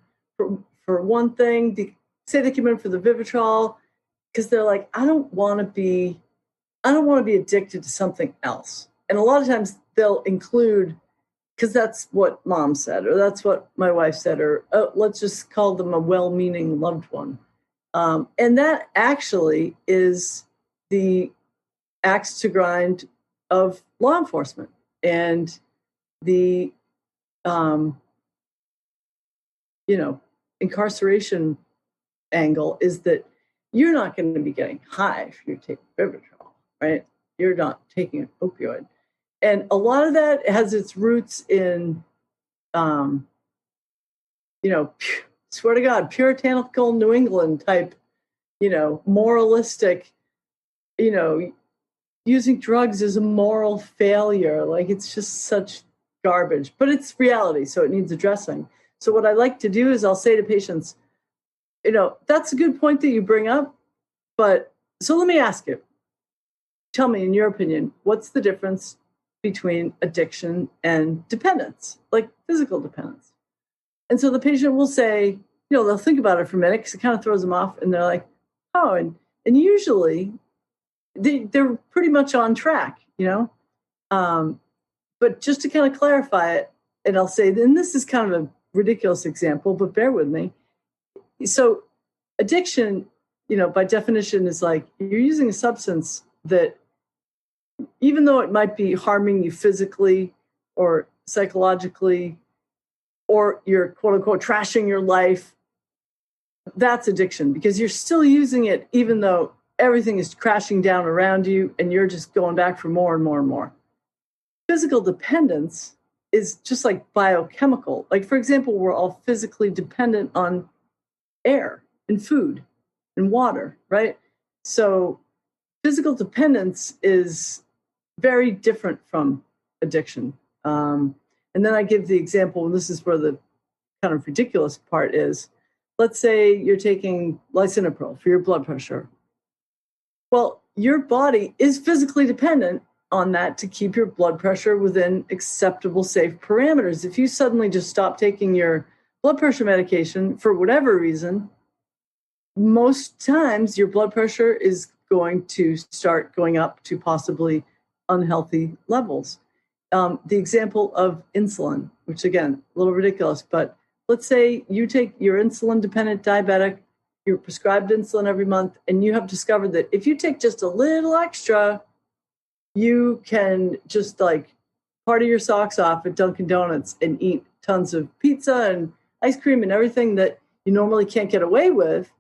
one thing, say they came in for the Vivitrol, because they're like, I don't want to be addicted to something else. And a lot of times they'll include, because that's what mom said, or that's what my wife said, or let's just call them a well-meaning loved one. And that actually is the axe to grind of law enforcement. And the, incarceration angle is that you're not going to be getting high if you're taking Vivitrol, right? You're not taking an opioid. And a lot of that has its roots in, swear to God, puritanical New England type, moralistic, using drugs is a moral failure. Like it's just such garbage, but it's reality. So it needs addressing. So what I like to do is I'll say to patients, that's a good point that you bring up. But so let me ask you, tell me, in your opinion, what's the difference between addiction and dependence, like physical dependence? And so the patient will say, they'll think about it for a minute because it kind of throws them off. And they're like, oh, and usually they're pretty much on track, But just to kind of clarify it, and I'll say, and this is kind of a ridiculous example, but bear with me. So addiction, by definition is like you're using a substance that, even though it might be harming you physically or psychologically, or you're quote unquote trashing your life, that's addiction because you're still using it, even though everything is crashing down around you and you're just going back for more and more and more. Physical dependence is just like biochemical. Like, for example, we're all physically dependent on air and food and water, right? So physical dependence is very different from addiction. And then I give the example, and this is where the kind of ridiculous part is. Let's say you're taking lisinopril for your blood pressure. Well, your body is physically dependent on that to keep your blood pressure within acceptable, safe parameters. If you suddenly just stop taking your blood pressure medication for whatever reason, most times your blood pressure is going to start going up to possibly unhealthy levels. The example of insulin, which again, a little ridiculous, but let's say you take your insulin-dependent diabetic, you're prescribed insulin every month, and you have discovered that if you take just a little extra, you can just like party your socks off at Dunkin' Donuts and eat tons of pizza and ice cream and everything that you normally can't get away with.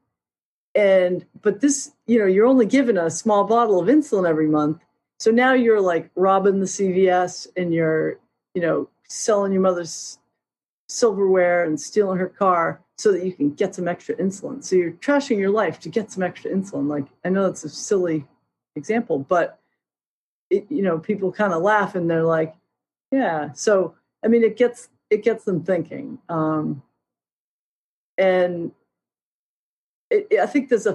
But this, you're only given a small bottle of insulin every month. So now you're like robbing the CVS and you're, selling your mother's silverware and stealing her car so that you can get some extra insulin. So you're trashing your life to get some extra insulin. Like, I know that's a silly example, but people kind of laugh and they're like, yeah. So, I mean, it gets them thinking. And I think there's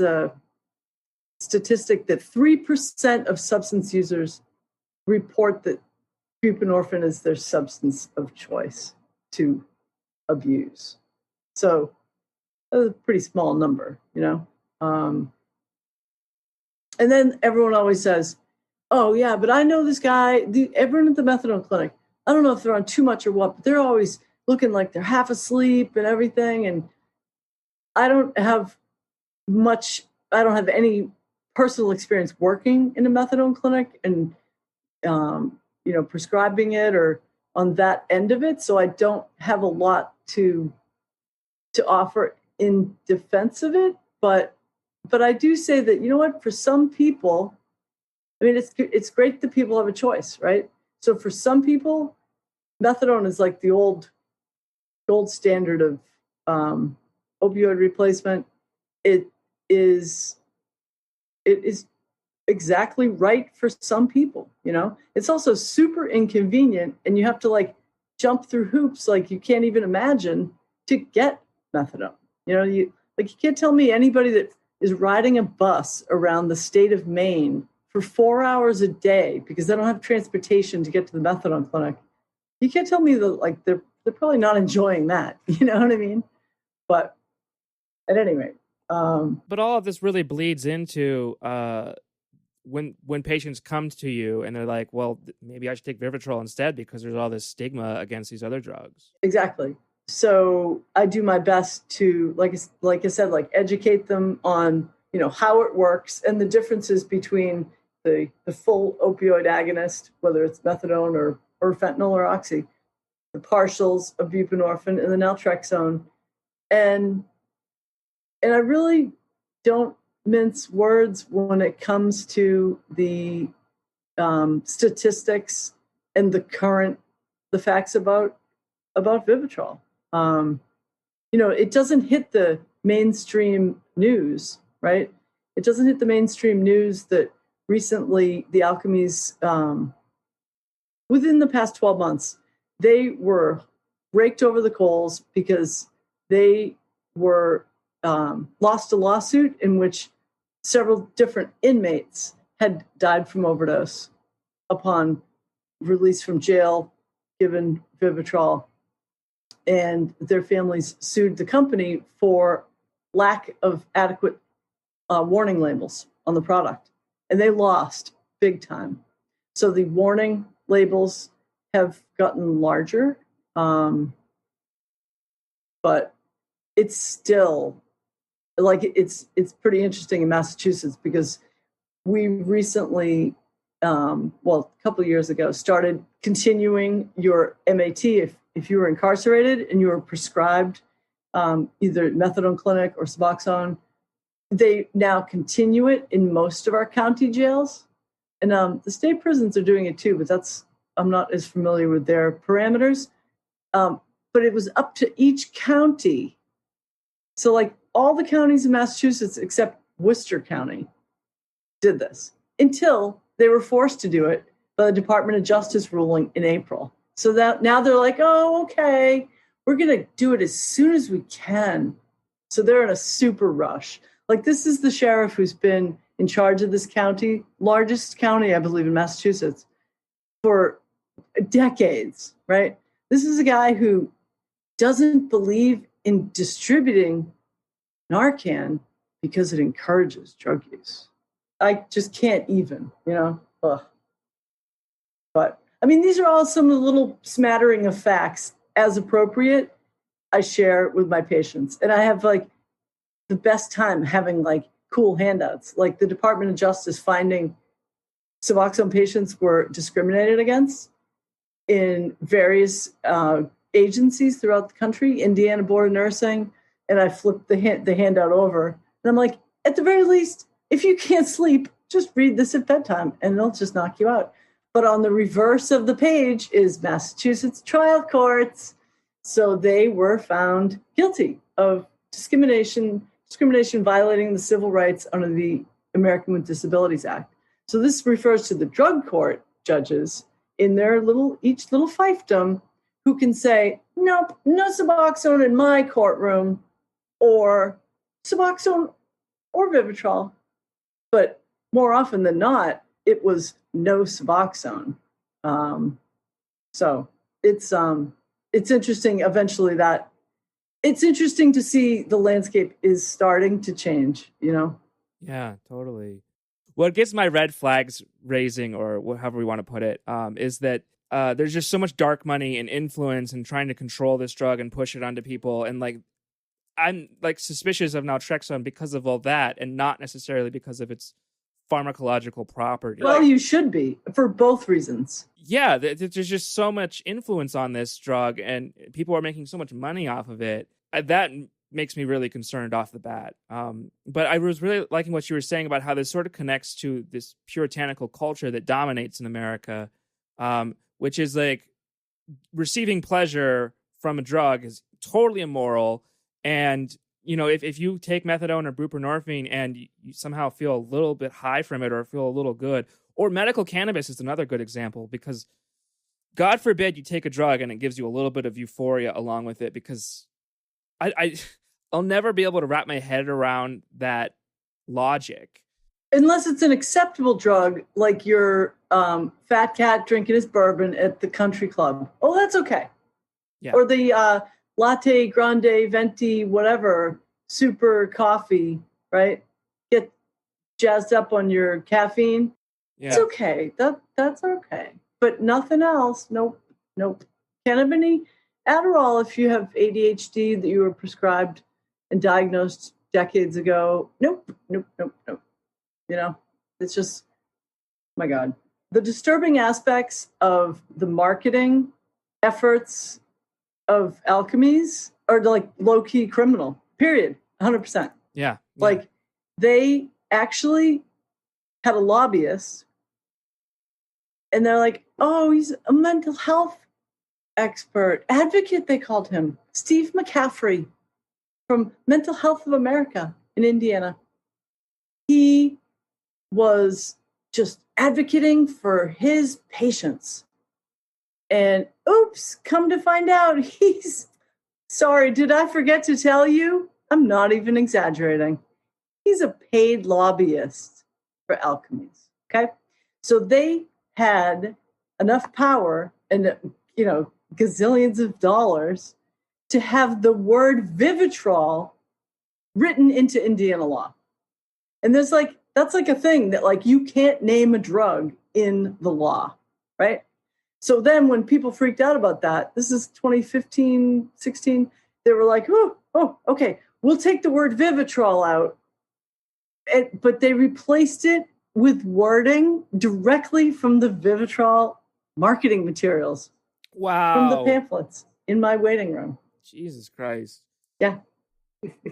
a statistic that 3% of substance users report that buprenorphine is their substance of choice to abuse. So That was a pretty small number, you know? And then everyone always says, oh, yeah, but I know this guy, everyone at the methadone clinic, I don't know if they're on too much or what, but they're always looking like they're half asleep and everything. And I don't have any personal experience working in a methadone clinic and, prescribing it or on that end of it. So I don't have a lot to offer in defense of it. But I do say that, you know what, for some people, I mean, it's great that people have a choice, right? So for some people, methadone is like the old gold standard of opioid replacement. It is exactly right for some people, you know? It's also super inconvenient, and you have to like jump through hoops like you can't even imagine to get methadone. You know, you can't tell me anybody that is riding a bus around the state of Maine for 4 hours a day because they don't have transportation to get to the methadone clinic. You can't tell me that like they're probably not enjoying that. You know what I mean? But at any rate. But all of this really bleeds into when patients come to you and they're like, well, maybe I should take Vivitrol instead because there's all this stigma against these other drugs. Exactly. So I do my best to, like I said, like educate them on, you know, how it works and the differences between the full opioid agonist, whether it's methadone or fentanyl or oxy, the partials of buprenorphine and the naltrexone. And I really don't mince words when it comes to the statistics and the facts about Vivitrol. It doesn't hit the mainstream news, right? It doesn't hit the mainstream news that recently the Alchemies, within the past 12 months, they were raked over the coals because they were lost a lawsuit in which several different inmates had died from overdose upon release from jail, given Vivitrol, and their families sued the company for lack of adequate warning labels on the product, and they lost big time. So the warning labels have gotten larger, but it's still like it's pretty interesting in Massachusetts because we recently, a couple of years ago, started continuing your MAT if you were incarcerated and you were prescribed either methadone clinic or Suboxone. They now continue it in most of our county jails, and the state prisons are doing it too. But I'm not as familiar with their parameters. But it was up to each county. So like all the counties in Massachusetts except Worcester County did this until they were forced to do it by the Department of Justice ruling in April. So that now they're like, oh, okay, we're going to do it as soon as we can. So they're in a super rush. Like this is the sheriff who's been in charge of this county, largest county, I believe, in Massachusetts for decades, right? This is a guy who doesn't believe in distributing Narcan because it encourages drug use. I just can't even, Ugh. But, I mean, these are all some of the little smattering of facts. As appropriate, I share with my patients. And I have, like, the best time having, like, cool handouts. Like the Department of Justice finding Suboxone patients were discriminated against in various agencies throughout the country, Indiana Board of Nursing, and I flipped the handout over. And I'm like, at the very least, if you can't sleep, just read this at bedtime and it'll just knock you out. But on the reverse of the page is Massachusetts trial courts. So they were found guilty of discrimination violating the civil rights under the American with Disabilities Act. So this refers to the drug court judges in their each little fiefdom who can say, nope, no Suboxone in my courtroom, or Suboxone or Vivitrol. But more often than not, it was no Suboxone. So it's interesting. Eventually, that it's interesting to see the landscape is starting to change, you know? Yeah, totally. What gets my red flags raising, or however we want to put it, is that there's just so much dark money and influence and trying to control this drug and push it onto people. And like, I'm like suspicious of naltrexone because of all that, and not necessarily because of its pharmacological property. Well, you should be, for both reasons. Yeah, there's just so much influence on this drug, and people are making so much money off of it. That makes me really concerned off the bat. But I was really liking what you were saying about how this sort of connects to this puritanical culture that dominates in America, which is like receiving pleasure from a drug is totally immoral. And, you know, if you take methadone or buprenorphine and you somehow feel a little bit high from it or feel a little good, or medical cannabis is another good example, because God forbid you take a drug and it gives you a little bit of euphoria along with it, because I'll never be able to wrap my head around that logic. Unless it's an acceptable drug, like your fat cat drinking his bourbon at the country club. Oh, that's okay. Yeah. Or the latte, grande, venti, whatever, super coffee, right? Get jazzed up on your caffeine. Yeah. It's okay. That's okay. But nothing else. Nope. Can't have any Adderall if you have ADHD that you were prescribed and diagnosed decades ago. Nope. You know, it's just, my God. The disturbing aspects of the marketing efforts of alchemies are like low-key criminal, period, 100%. Yeah. Like, they actually had a lobbyist, and they're like, oh, he's a mental health expert, advocate, they called him, Steve McCaffrey from Mental Health of America in Indiana. He was just advocating for his patients. And oops, come to find out, sorry, did I forget to tell you? I'm not even exaggerating. He's a paid lobbyist for alchemies, okay? So they had enough power and, you know, gazillions of dollars to have the word Vivitrol written into Indiana law. And there's like, that's like a thing that like you can't name a drug in the law, right? So then when people freaked out about that, this is 2015, 16, they were like, oh, okay, we'll take the word Vivitrol out. But they replaced it with wording directly from the Vivitrol marketing materials. Wow. From the pamphlets in my waiting room. Jesus Christ. Yeah.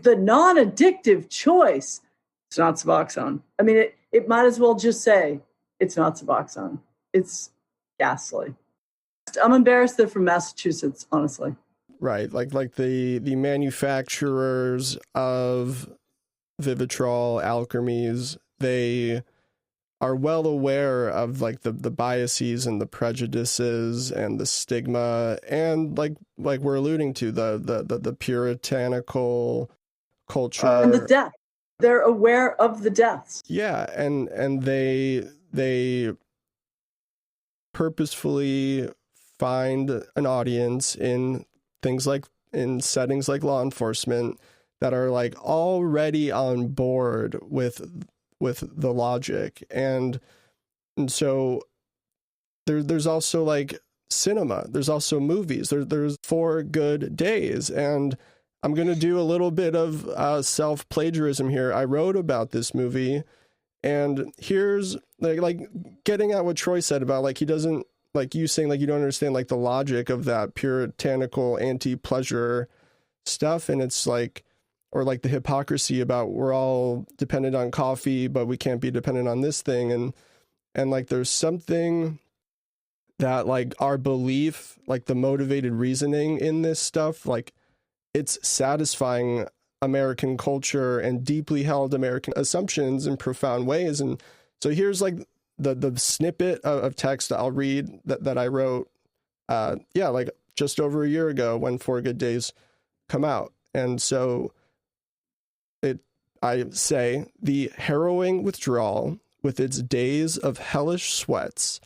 The non-addictive choice. It's not Suboxone. I mean, it might as well just say it's not Suboxone. It's ghastly. I'm embarrassed they're from Massachusetts, honestly. Right. Like the manufacturers of Vivitrol, alchemies, they are well aware of like the biases and the prejudices and the stigma, and like we're alluding to the puritanical culture and the death. They're aware of the deaths. Yeah, and they purposefully find an audience in things like in settings like law enforcement that are like already on board with the logic, and so there's also like cinema, there's also movies, there's 4 Good Days, and I'm gonna do a little bit of self-plagiarism here. I wrote about this movie, and here's like getting at what Troy said about like he doesn't, like you saying like you don't understand like the logic of that puritanical anti-pleasure stuff, and it's like, or like the hypocrisy about we're all dependent on coffee, but we can't be dependent on this thing. And like, there's something that like our belief, like the motivated reasoning in this stuff, like it's satisfying American culture and deeply held American assumptions in profound ways. And so here's like the snippet of text that I'll read that I wrote, like just over a year ago when 4 Good Days come out. And so I say, the harrowing withdrawal with its days of hellish sweats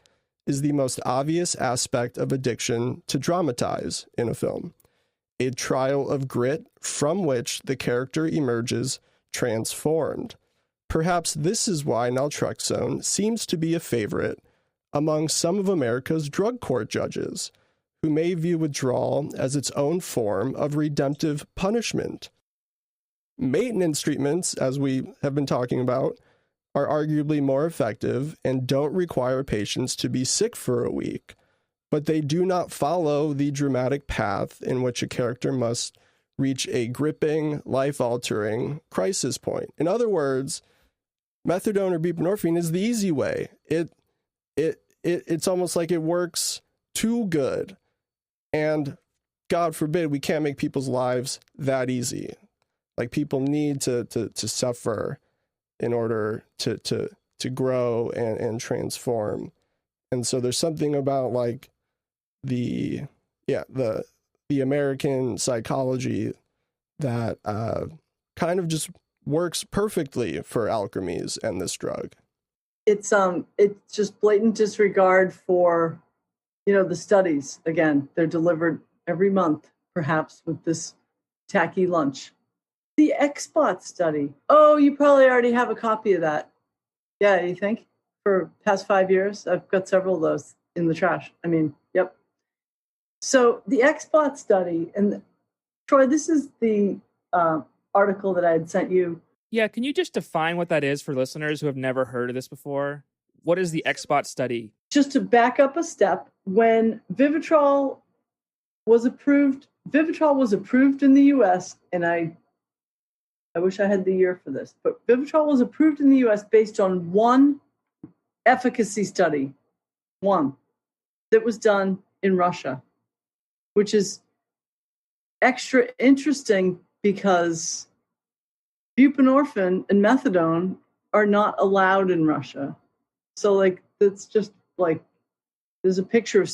is the most obvious aspect of addiction to dramatize in a film. a trial of grit from which the character emerges transformed. Perhaps this is why naltrexone seems to be a favorite among some of America's drug court judges, who may view withdrawal as its own form of redemptive punishment. Maintenance treatments, as we have been talking about, are arguably more effective and don't require patients to be sick for a week, but they do not follow the dramatic path in which a character must reach a gripping, life-altering crisis point. In other words, methadone or buprenorphine is the easy way. It's almost like it works too good. And God forbid we can't make people's lives that easy. Like, people need to suffer in order to grow and transform. And so there's something about like the American psychology that kind of just works perfectly for alchemies and this drug. It's just blatant disregard for, the studies. Again, they're delivered every month, perhaps with this tacky lunch. The XBOT study. Oh, you probably already have a copy of that. Yeah, you think? For past 5 years, I've got several of those in the trash. Yep. So the XBOT study, and Troy, this is the article that I had sent you. Yeah, can you just define what that is for listeners who have never heard of this before? What is the XBOT study? Just to back up a step, when Vivitrol was approved in the U.S., and I wish I had the year for this, but Vivitrol was approved in the U.S. based on one efficacy study, one, that was done in Russia, which is extra interesting because buprenorphine and methadone are not allowed in Russia. So, that's just there's a picture of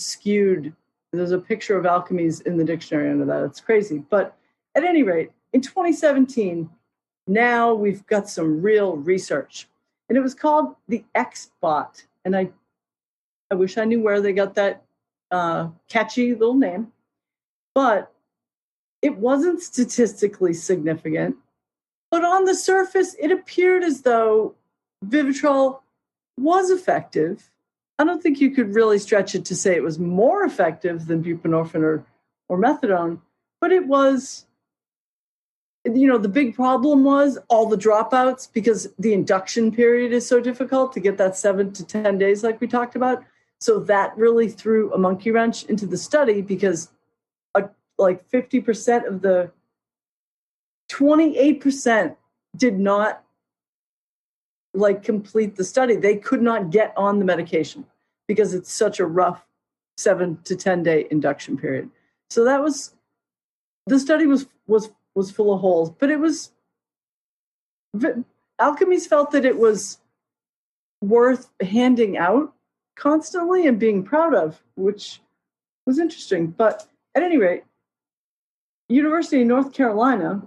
alchemies in the dictionary under that. It's crazy. But at any rate, in 2017, now we've got some real research. And it was called the XBOT. And I wish I knew where they got that catchy little name. But it wasn't statistically significant. But on the surface, it appeared as though Vivitrol was effective. I don't think you could really stretch it to say it was more effective than buprenorphine or methadone, but it was, the big problem was all the dropouts, because the induction period is so difficult to get that 7 to 10 days like we talked about. So that really threw a monkey wrench into the study, because 50% of the 28% did not complete the study. They could not get on the medication because it's such a rough 7 to 10 day induction period. So the study was full of holes, but alchemies felt that it was worth handing out constantly and being proud of, which was interesting. But at any rate, University of North Carolina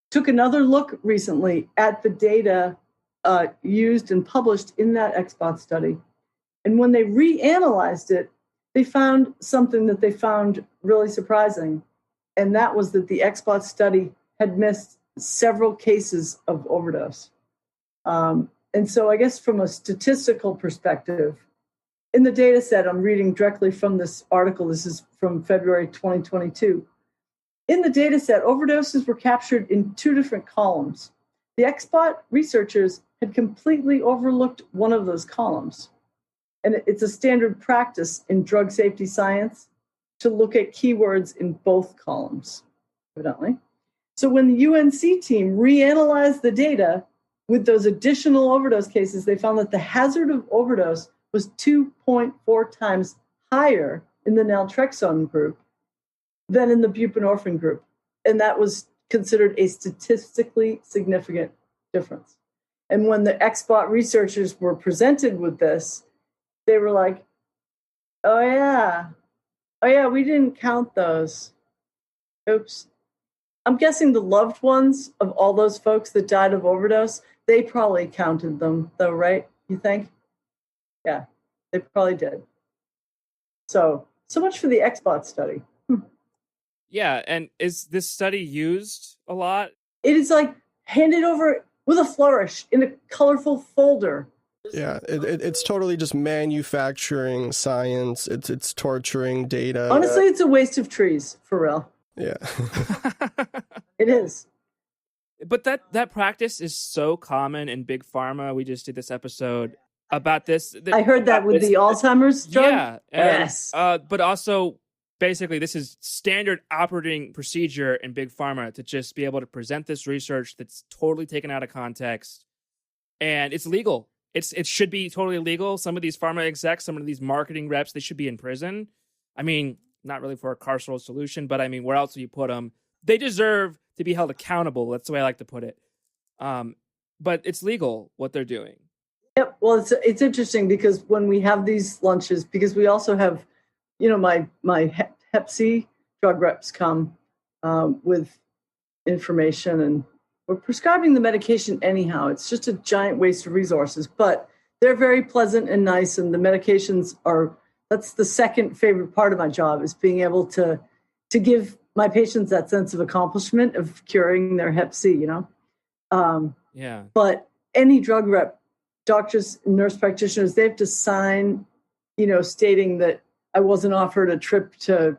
took another look recently at the data used and published in that XBOT study. And when they reanalyzed it, they found something that they found really surprising. And that was that the XBOT study had missed several cases of overdose. And so I guess from a statistical perspective, in the data set, I'm reading directly from this article. This is from February 2022. In the data set, overdoses were captured in 2 different columns. The XBOT researchers had completely overlooked one of those columns. And it's a standard practice in drug safety science to look at keywords in both columns, evidently. So when the UNC team reanalyzed the data with those additional overdose cases, they found that the hazard of overdose was 2.4 times higher in the naltrexone group than in the buprenorphine group. And that was considered a statistically significant difference. And when the XBOT researchers were presented with this, they were like, oh yeah, we didn't count those. Oops. I'm guessing the loved ones of all those folks that died of overdose, they probably counted them though, right? You think? Yeah, they probably did. So much for the XBOT study. Yeah, and is this study used a lot? It is like handed over with a flourish in a colorful folder. Yeah, it's totally just manufacturing science. It's torturing data. Honestly, it's a waste of trees, for real. Yeah. It is. But that practice is so common in big pharma. We just did this episode about this. I heard that with the Alzheimer's drug. Yeah. Yes. But also, basically, this is standard operating procedure in big pharma to just be able to present this research that's totally taken out of context. And it's legal. It should be totally legal. Some of these pharma execs, some of these marketing reps, they should be in prison. I mean, not really for a carceral solution, but I mean, where else do you put them? They deserve to be held accountable. That's the way I like to put it. But it's legal what they're doing. Yep. Well, it's interesting because when we have these lunches, because we also have, my Hep C drug reps come with information, and we're prescribing the medication anyhow. It's just a giant waste of resources, but they're very pleasant and nice. And the medications that's the second favorite part of my job, is being able to give my patients that sense of accomplishment of curing their Hep C, Yeah. But any drug rep, doctors, nurse practitioners, they have to sign, stating that I wasn't offered a trip to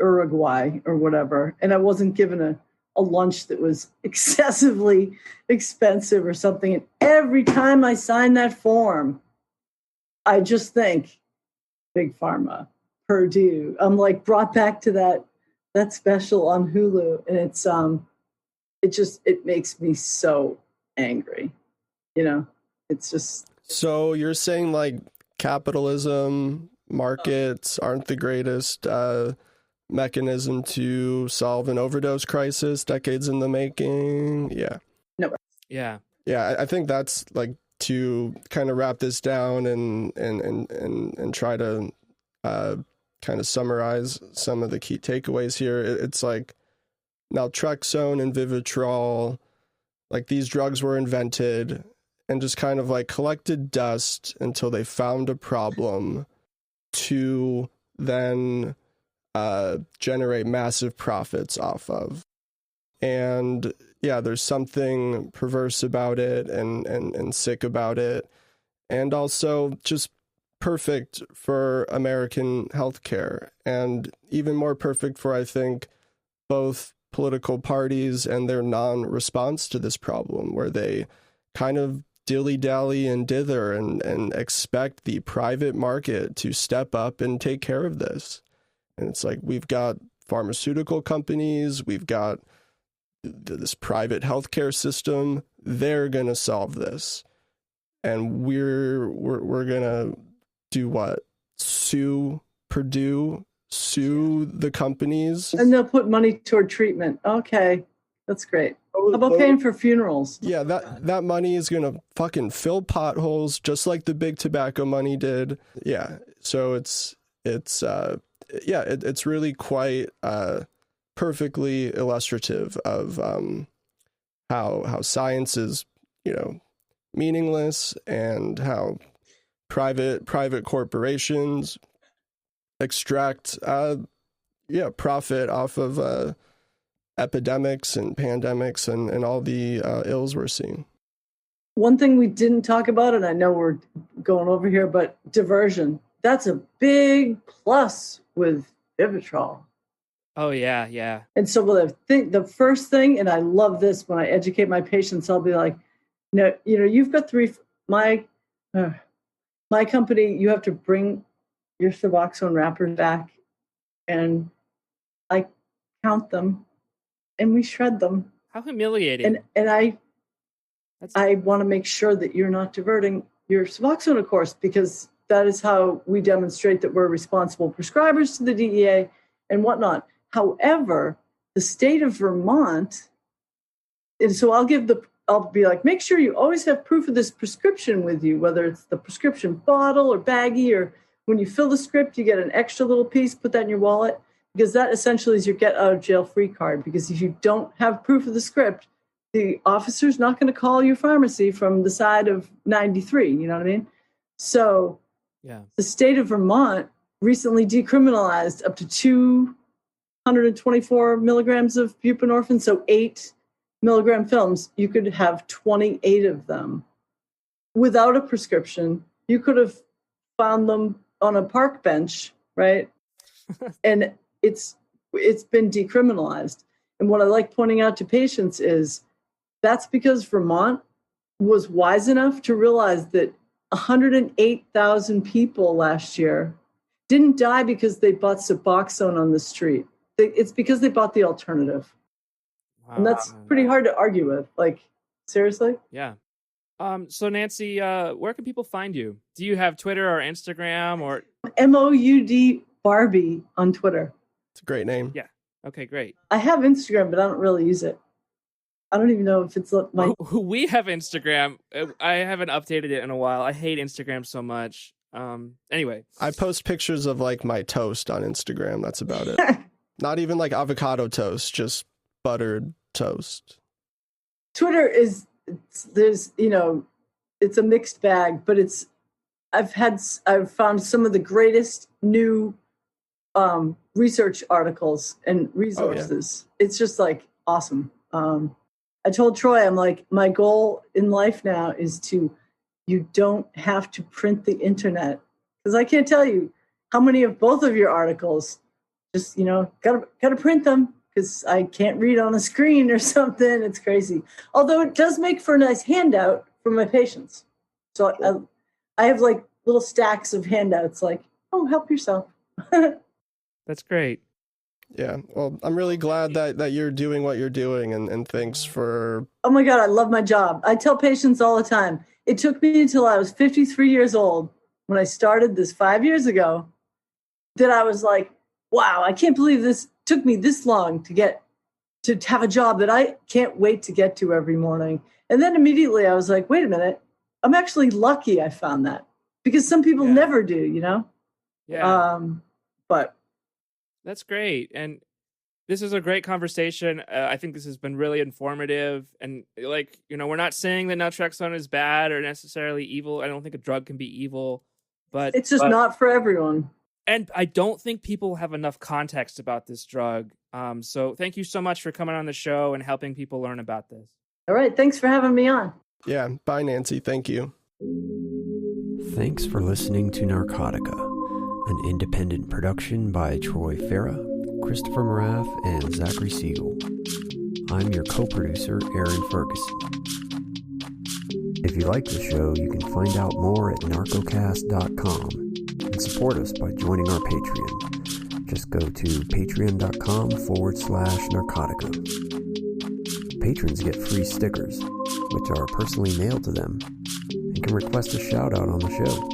Uruguay or whatever, and I wasn't given a lunch that was excessively expensive or something. And every time I sign that form, I just think Big Pharma, Purdue. I'm like brought back to that special on Hulu, and it makes me so angry. It's just. So you're saying like capitalism, markets aren't the greatest mechanism to solve an overdose crisis, decades in the making? Yeah. No. Yeah. Yeah, I think that's like, to kind of wrap this down and try to kind of summarize some of the key takeaways here. It's like naltrexone and Vivitrol, like these drugs were invented and just kind of like collected dust until they found a problem to then generate massive profits off of. And yeah, there's something perverse about it and sick about it, and also just perfect for American healthcare, and even more perfect for, I think, both political parties and their non-response to this problem, where they kind of dilly-dally and dither and expect the private market to step up and take care of this. And it's like, we've got pharmaceutical companies, we've got this private healthcare system, they're going to solve this. And we're going to do what? Sue Purdue, sue the companies. And they'll put money toward treatment. Okay, that's great. How about paying for funerals? Yeah, that money is going to fucking fill potholes just like the big tobacco money did. Yeah, so it's really quite perfectly illustrative of how science is, meaningless, and how private corporations extract profit off of epidemics and pandemics and all the ills we're seeing. One thing we didn't talk about, and I know we're going over here, but diversion. That's a big plus with Vivitrol. Oh, yeah, yeah. And so the first thing, and I love this when I educate my patients, I'll be like, no, you've got my company, you have to bring your Suboxone wrappers back, and I count them, and we shred them. How humiliating. And I want to make sure that you're not diverting your Suboxone, of course, because that is how we demonstrate that we're responsible prescribers to the DEA and whatnot. However, the state of Vermont, and so I'll be like, make sure you always have proof of this prescription with you, whether it's the prescription bottle or baggie, or when you fill the script, you get an extra little piece, put that in your wallet, because that essentially is your get out of jail free card. Because if you don't have proof of the script, the officer's not going to call your pharmacy from the side of 93. You know what I mean? So yeah, the state of Vermont recently decriminalized up to 2 124 milligrams of buprenorphine, so 8 milligram films. You could have 28 of them without a prescription. You could have found them on a park bench, right? And it's been decriminalized. And what I like pointing out to patients is that's because Vermont was wise enough to realize that 108,000 people last year didn't die because they bought Suboxone on the street. It's because they bought the alternative. Wow. And that's pretty hard to argue with. Like, seriously? Yeah. So Nancy, where can people find you? Do you have Twitter or Instagram or MOUD Barbie on Twitter? It's a great name. Yeah. Okay, great. I have Instagram, but I don't really use it. I don't even know if it's my... We have Instagram. I haven't updated it in a while. I hate Instagram so much. Anyway. I post pictures of like my toast on Instagram. That's about it. Not even like avocado toast, just buttered toast. Twitter is, it's a mixed bag, but I've found some of the greatest new research articles and resources. Oh, yeah. It's just like awesome. I told Troy, I'm like, my goal in life now is you don't have to print the internet. Because I can't tell you how many of both of your articles just, gotta print them because I can't read on a screen or something. It's crazy. Although it does make for a nice handout for my patients. So I have like little stacks of handouts like, oh, help yourself. That's great. Yeah. Well, I'm really glad that you're doing what you're doing and thanks for... Oh my God, I love my job. I tell patients all the time, it took me until I was 53 years old when I started this 5 years ago that I was like, wow, I can't believe this took me this long to have a job that I can't wait to get to every morning. And then immediately I was like, wait a minute, I'm actually lucky I found that because some people never do, Yeah. But that's great. And this is a great conversation. I think this has been really informative. And we're not saying that naltrexone is bad or necessarily evil. I don't think a drug can be evil, but it's just not for everyone. And I don't think people have enough context about this drug. So thank you so much for coming on the show and helping people learn about this. All right. Thanks for having me on. Yeah. Bye, Nancy. Thank you. Thanks for listening to Narcotica, an independent production by Troy Farah, Christopher Moraff, and Zachary Siegel. I'm your co-producer, Aaron Ferguson. If you like the show, you can find out more at narcocast.com and support us by joining our Patreon. Just go to patreon.com/narcotica. Patrons get free stickers, which are personally mailed to them, and can request a shout-out on the show.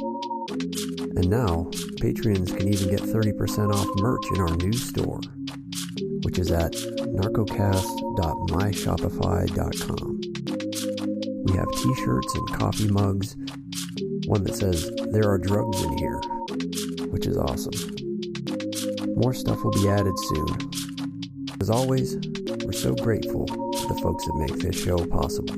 And now, Patreons can even get 30% off merch in our new store, which is at narcocast.myshopify.com. We have t-shirts and coffee mugs, one that says, "There are drugs in here," which is awesome. More stuff will be added soon. As always, we're so grateful to the folks that make this show possible.